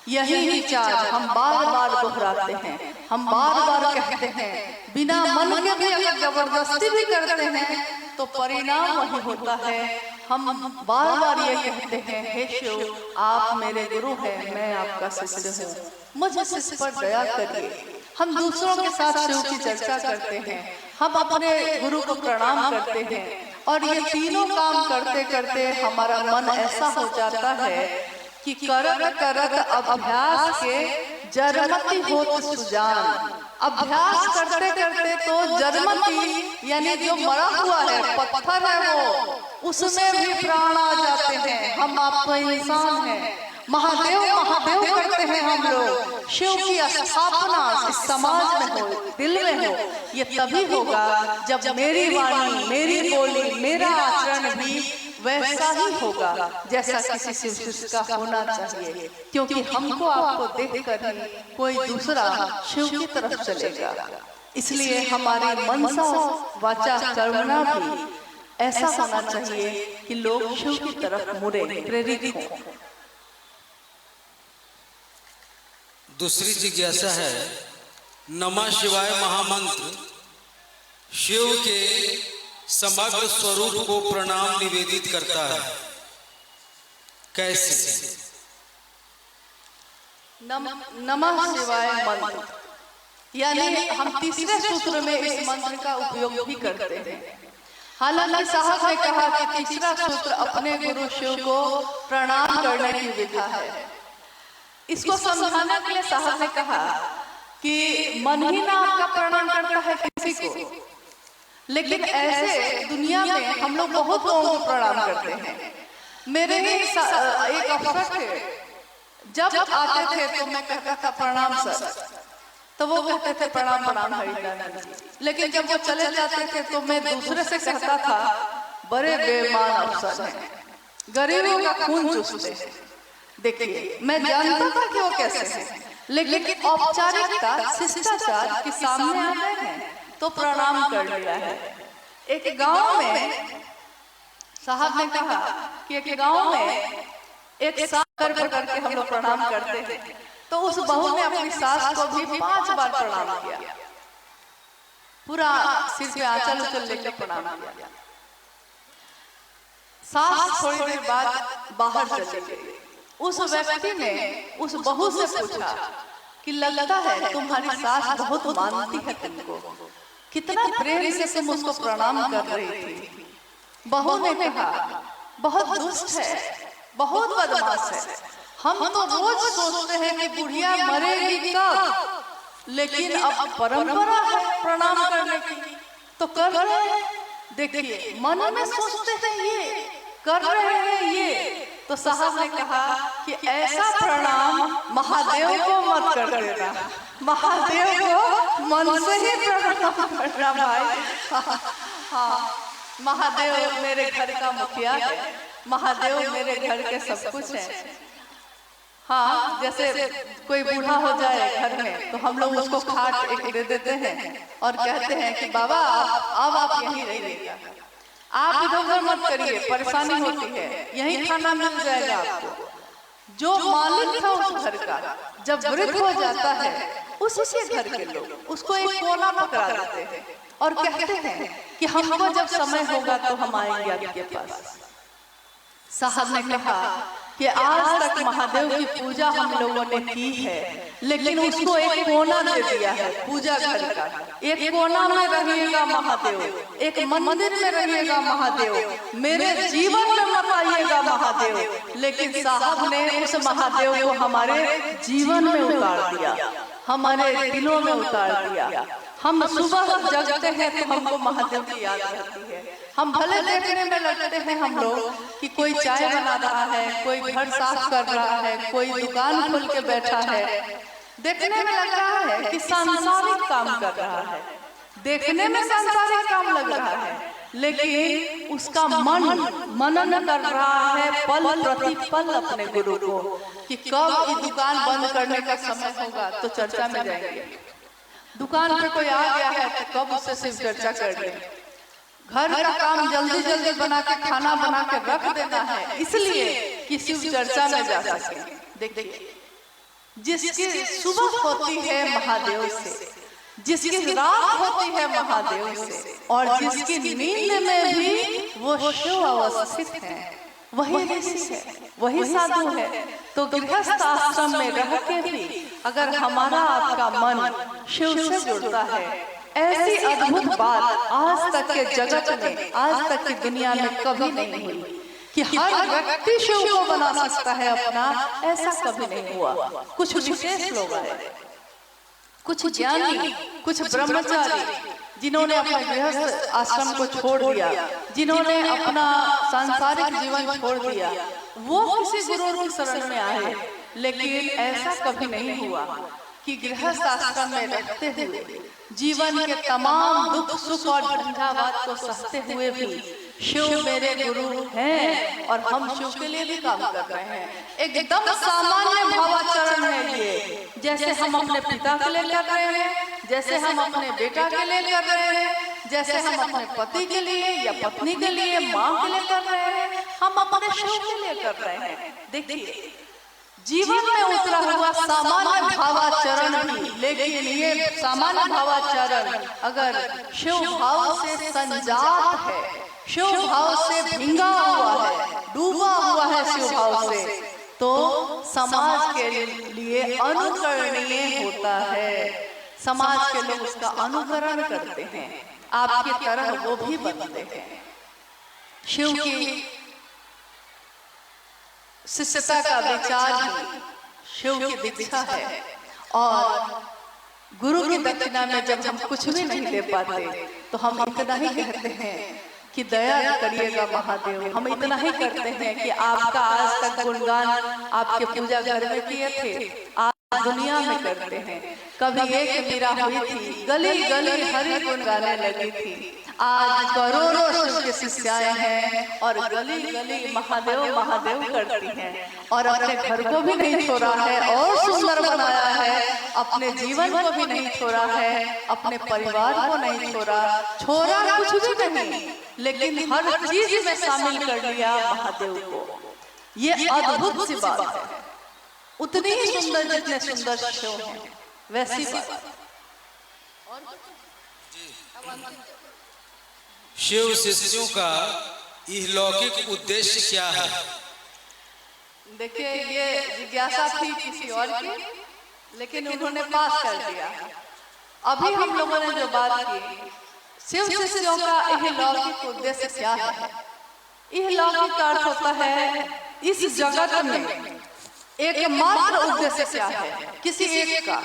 यही विचार हम बार बार दोहराते हैं, हम बार बार कहते हैं, बिना मन के भी अगर जबरदस्ती भी करते हैं तो परिणाम वही होता है। हम बार बार ये कहते हैं, हे शिव आप मेरे गुरु हैं, मैं आपका शिष्य हूँ, मुझे शिष्य पर दया करिए। हम दूसरों के साथ शिव की चर्चा करते हैं, हम अपने गुरु को प्रणाम करते हैं और ये तीनों काम करते करते हमारा मन ऐसा हो जाता है कि करत करत अभ्यास के जरमती होत सुजान। अभ्यास करते करते तो जरमती यानी जो मरा हुआ है, पत्थर है वो, उसमें भी प्राण आ जाते हैं। हम आप तो इंसान हैं, महादेव महादेव करते हैं हम लोग। शिव की स्थापना इस समाज में हो, दिल में हो, ये तभी होगा जब मेरी वाणी, मेरी बोली, मेरा आचरण भी वैसा ही होगा जैसा किसी शिव शिष्य का होना चाहिए, क्योंकि हमको आपको देखकर ही कोई दूसरा शिव की तरफ चलेगा। इसलिए हमारे मनसा वाचा कर्मणा भी ऐसा होना चाहिए कि लोग शिव की तरफ मुड़े, प्रेरित हों। दूसरी जिज्ञासा है, नमः शिवाय महामंत्र शिव के समग्र स्वरूप को प्रणाम निवेदित करता है, कैसे? नमः शिवाय मंत्र, यानी हम तीसरे सूत्र में इस मंत्र का उपयोग भी करते हैं। हालांकि साहब ने कहा कि तीसरा सूत्र अपने गुरु शिव को प्रणाम करने की विधा है। इसको समझाने के लिए साहब ने कहा कि मन ही ना आपका प्रणाम करता है किसी को, लेकिन ऐसे दुनिया में हम लोग बहुत लोगों को प्रणाम करते हैं। मेरे ही एक अफसर थे, जब आते थे तो मैं कहता था प्रणाम सर, तो वो कहते थे प्रणाम प्रणाम हरिदास जी। लेकिन जब वो चले जाते थे तो मैं दूसरे से कहता था बड़े बेईमान अफसर हैं, गरीबों का खून चूसते हैं। देखिए, मैं जानता था कि वो कैसे हैं, लेकिन औपचारिकता शिष्टाचार के सामने आ गए हैं तो प्रणाम कर लिया है। एक गांव में साहब ने कहा कि एक गांव में एक सास करके हम लोग प्रणाम करते हैं, तो उस बहू ने अपनी सास को भी 5 बार प्रणाम किया, पूरा सिर पे आंचल उचल लेकर प्रणाम किया। सास थोड़ी देर बाद बाहर चली गई। उस व्यक्ति ने उस बहू से पूछा कि लगता है तुम्हारी सास बहुत मानती है तुमको, कितना प्रेम से तुम उसको प्रणाम कर रही थी। बहू ने कहा बहुत दुष्ट है, बहुत बदमाश है, हम तो रोज सोचते हैं कि बुढ़िया मरेगी कब, लेकिन अब परंपरा है प्रणाम करने की तो कर रहे हैं। देखिए, मन में सोचते हैं ये कर रहे हैं ये। तो साहब ने कहा कि ऐसा प्रणाम महादेव को मत कर देना, महादेव को मन से ही प्रणाम करना भाई। हाँ, महादेव मेरे घर का मुखिया है, महादेव मेरे घर के सब कुछ है। हाँ, जैसे कोई बूढ़ा हो जाए घर में तो हम लोग उसको खाट एक दे देते हैं और कहते हैं कि बाबा अब आप यहीं रहिएगा, आप इधर उधर मत करिए, परेशानी होती है, यहीं खाना मिल जाएगा आपको। जो मालिक था उस घर का जब वृद्ध हो जाता है, उसी घर के लोग उसको एक कोना पकड़ा देते हैं और कहते हैं कि हमको जब समय होगा तो हम आएंगे आपके पास। साहब ने कहा कि आज तक महादेव की पूजा हम लोगों ने की है, लेकिन उसको एक कोना दे दिया है पूजा घर का। एक कोना में रहिएगा महादेव, एक मंदिर में रहिएगा महादेव, मेरे जीवन में मत आइएगा महादेव। लेकिन साहब ने उस महादेव को हमारे जीवन में उतार दिया, हमारे दिलों में उतार दिया। हम सुबह जगते हैं तो हमको महादेव की याद रहती है। हम भले देखने में लगते हैं हम लोग कि कोई चाय बना रहा है, कोई घर साफ कर रहा है, कोई दुकान खोल के बैठा है, देखने में लग रहा है कि सांसारिक काम कर रहा है, देखने में सांसारिक काम लग रहा है, लेकिन उसका मनन कर रहा है पल प्रति पल अपने गुरु को कि कब ये दुकान बंद करने का समय होगा तो चर्चा में जाएंगे। दुकान पे कोई आ गया है तो कब उससे सिर्फ चर्चा कर ले। घर का काम जल्दी जल्दी बना के खाना बना के रख देना है इसलिए कि शिव चर्चा में जा सके। देखिए, जिसकी सुबह होती है महादेव से, जिसकी रात होती है महादेव से, और जिसकी नींद में भी वो शिव अवस्थित है, वही ऋषि है, वही साधु है। तो गृहस्थ आश्रम में रह के भी अगर हमारा आपका मन शिव से जुड़ता है, ऐसी अद्भुत बात आज तक के जगत में, आज तक की दुनिया में कभी नहीं हुई कि हर व्यक्ति शिव को बना सकता है अपना, ऐसा कभी नहीं हुआ। कुछ विशेष लोग आए, कुछ ज्ञानी, कुछ ब्रह्मचारी, जिन्होंने अपने गृहस्थ आश्रम को छोड़ दिया, जिन्होंने अपना सांसारिक जीवन छोड़ दिया, वो किसी गुरु की शरण में आए। लेकिन ऐसा कभी नहीं हुआ कि गृहस्थ आश्रम में रहते हुए जीवन के तमाम दुख सुख और झंझावात को सहते हुए भी शिव मेरे गुरु हैं और हम शिव के लिए भी काम कर रहे हैं। एकदम सामान्य भावाचरण है ये, जैसे हम अपने पिता के लिए कर रहे हैं, जैसे हम अपने बेटा के लिए कर रहे हैं, जैसे हम अपने पति के लिए या पत्नी के लिए, माँ के लिए कर रहे हैं, हम अपने शिव के लिए कर रहे हैं। देखिए जीवन में उतरा हुआ सामान्य भावाचरण भी, लेकिन ये सामान्य भावाचरण अगर शिव भाव से संजात है, शिव भाव से भिंगा हुआ है, डूबा हुआ है शिव भाव से, तो समाज के लिए अनुकरणीय होता है। समाज के लोग उसका अनुकरण करते हैं, आपकी तरह वो भी बनते हैं। शिव की शिष्यता का विचार ही शिव की दीक्षा है। और गुरु की दक्षिणा में जब हम कुछ भी नहीं दे पाते तो हम इतना ही कहते हैं कि दया करिएगा महादेव। हम इतना ही करते हैं कि आपका आज तक गुणगान आपके पूजा घर में किए थे, आज दुनिया में करते हैं। कभी एक मीरा हुई थी, गली गली हरि गुण गाने लगी थी, आज करोड़ों शिव के शिष्याएं हैं और गली गली महादेव महादेव करती हैं और अपने घर को भी नहीं छोड़ा है और सुंदर बनाया है, अपने जीवन को भी नहीं छोड़ा है, अपने परिवार को नहीं छोड़ा कुछ भी नहीं, लेकिन हर चीज में शामिल कर लिया महादेव को। ये अद्भुत सी बात है। उतनी ही सुंदर जितने सुंदर शिव हैं वैसी बात। शिव शिष्यों का इहलौकिक उद्देश्य क्या है? देखिए ये जिज्ञासा थी किसी और की, लेकिन उन्होंने पास कर दिया। अभी हम लोगों ने जो बात की, शिव शिष्यों का इहलौकिक उद्देश्य क्या है? इहलौकिक का अर्थ होता है इस जगत में एकमात्र उद्देश्य क्या है, किसी एक का।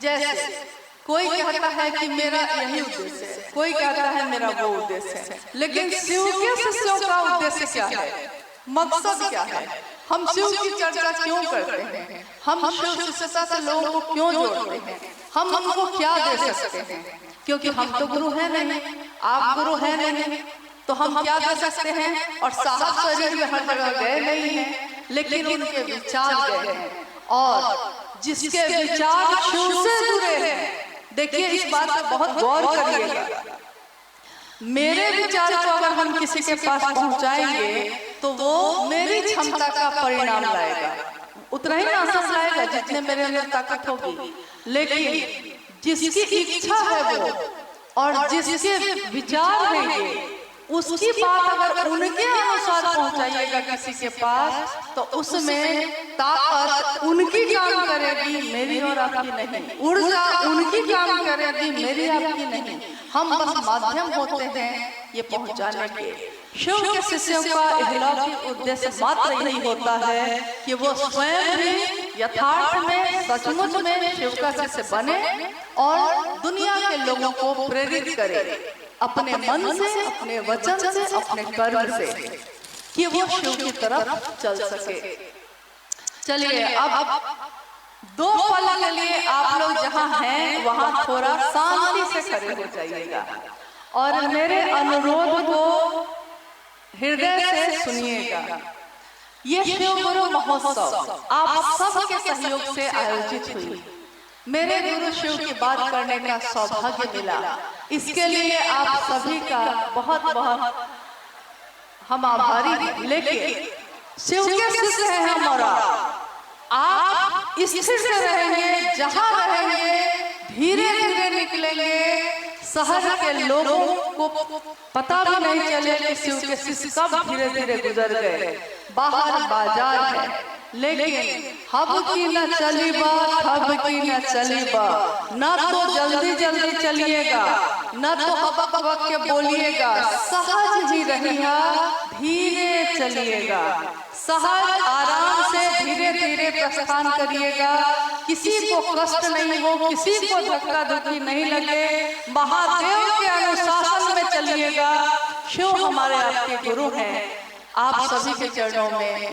जैसे कोई कहता है कि मेरा यही उद्देश्य है, कोई कहता है मेरा वो उद्देश्य है, लेकिन शिव के शिष्यों का उद्देश्य क्या है, मकसद क्या है? हम शिव की चर्चा क्यों करते हैं? हम शिव शिष्यता से लोगों को क्यों जोड़ते हैं? हम उनको क्या दे सकते हैं? क्योंकि हम तो गुरु है नहीं, आप गुरु है नहीं, तो हम क्या दे सकते हैं? और साहब शरीर में हर जगह गए नहीं हैं, लेकिन उनके विचार गए हैं, और जिसके विचार शिव से जुड़े हैं। देखिए इस बात पर बहुत गौर करिएगा। मेरे विचार को अगर हम किसी के पास पहुंचाएंगे तो वो मेरी क्षमता का परिणाम लाएगा, उतना ही असर लाएगा जितने मेरे अंदर ताकत होगी। लेकिन जिसकी इच्छा है वो और जिसके विचार हैं उसकी बात अगर उनके अनुसार पहुंचाइएगा किसी के पास, तो उसमें ताकत उनकी काम करेगी, मेरी और आपकी नहीं। ऊर्जा उनकी काम करेगी, मेरी आपकी नहीं। हम बस माध्यम होते हैं ये पहुंचाने के। शिव के शिष्यों का इहलौकिक उद्देश्य मात्र यही होता है कि वो स्वयं भी यथार्थ में सचमुच में शिव का शिष्य बने और दुनिया के लोगों को प्रेरित करे अपने मन से, अपने वचन से, अपने कर्म से, कि वो शिव की तरफ चल सके। चलिए अब 2 पल के लिए आप लोग जहाँ हैं वहाँ थोड़ा शांति से खड़े हो जाइएगा और मेरे अनुरोध को हृदय से सुनिएगा। ये शिव गुरु महोत्सव आप सबके सहयोग से आयोजित हुई। मेरे गुरु शिव की बात करने का सौभाग्य मिला, इसके लिए आप सभी का बहुत बहुत हम आभारी हैं। लेकिन शिव के शिष्य हैं हमारा, आप स्थिर से रहेंगे, जहाँ रहेंगे धीरे धीरे निकलेंगे। शहर के लोगों को पता भी नहीं चले कि शिव के शिष्य कब धीरे धीरे गुजर गए। बाहर बाजार है, लेकिन हब की न चली बात, हब की न चली बात। न तो जल्दी जल्दी चलिएगा, न तो हबक हबक के बोलिएगा, सहज ही रहिएगा, धीरे चलिएगा, सहज आराम से धीरे धीरे प्रस्थान करिएगा। किसी को कष्ट नहीं हो, किसी को धक्का धुक्की नहीं लगे, महादेव के अनुशासन में चलिएगा। शिव हमारे आपके गुरु हैं, आप सभी के चरणों में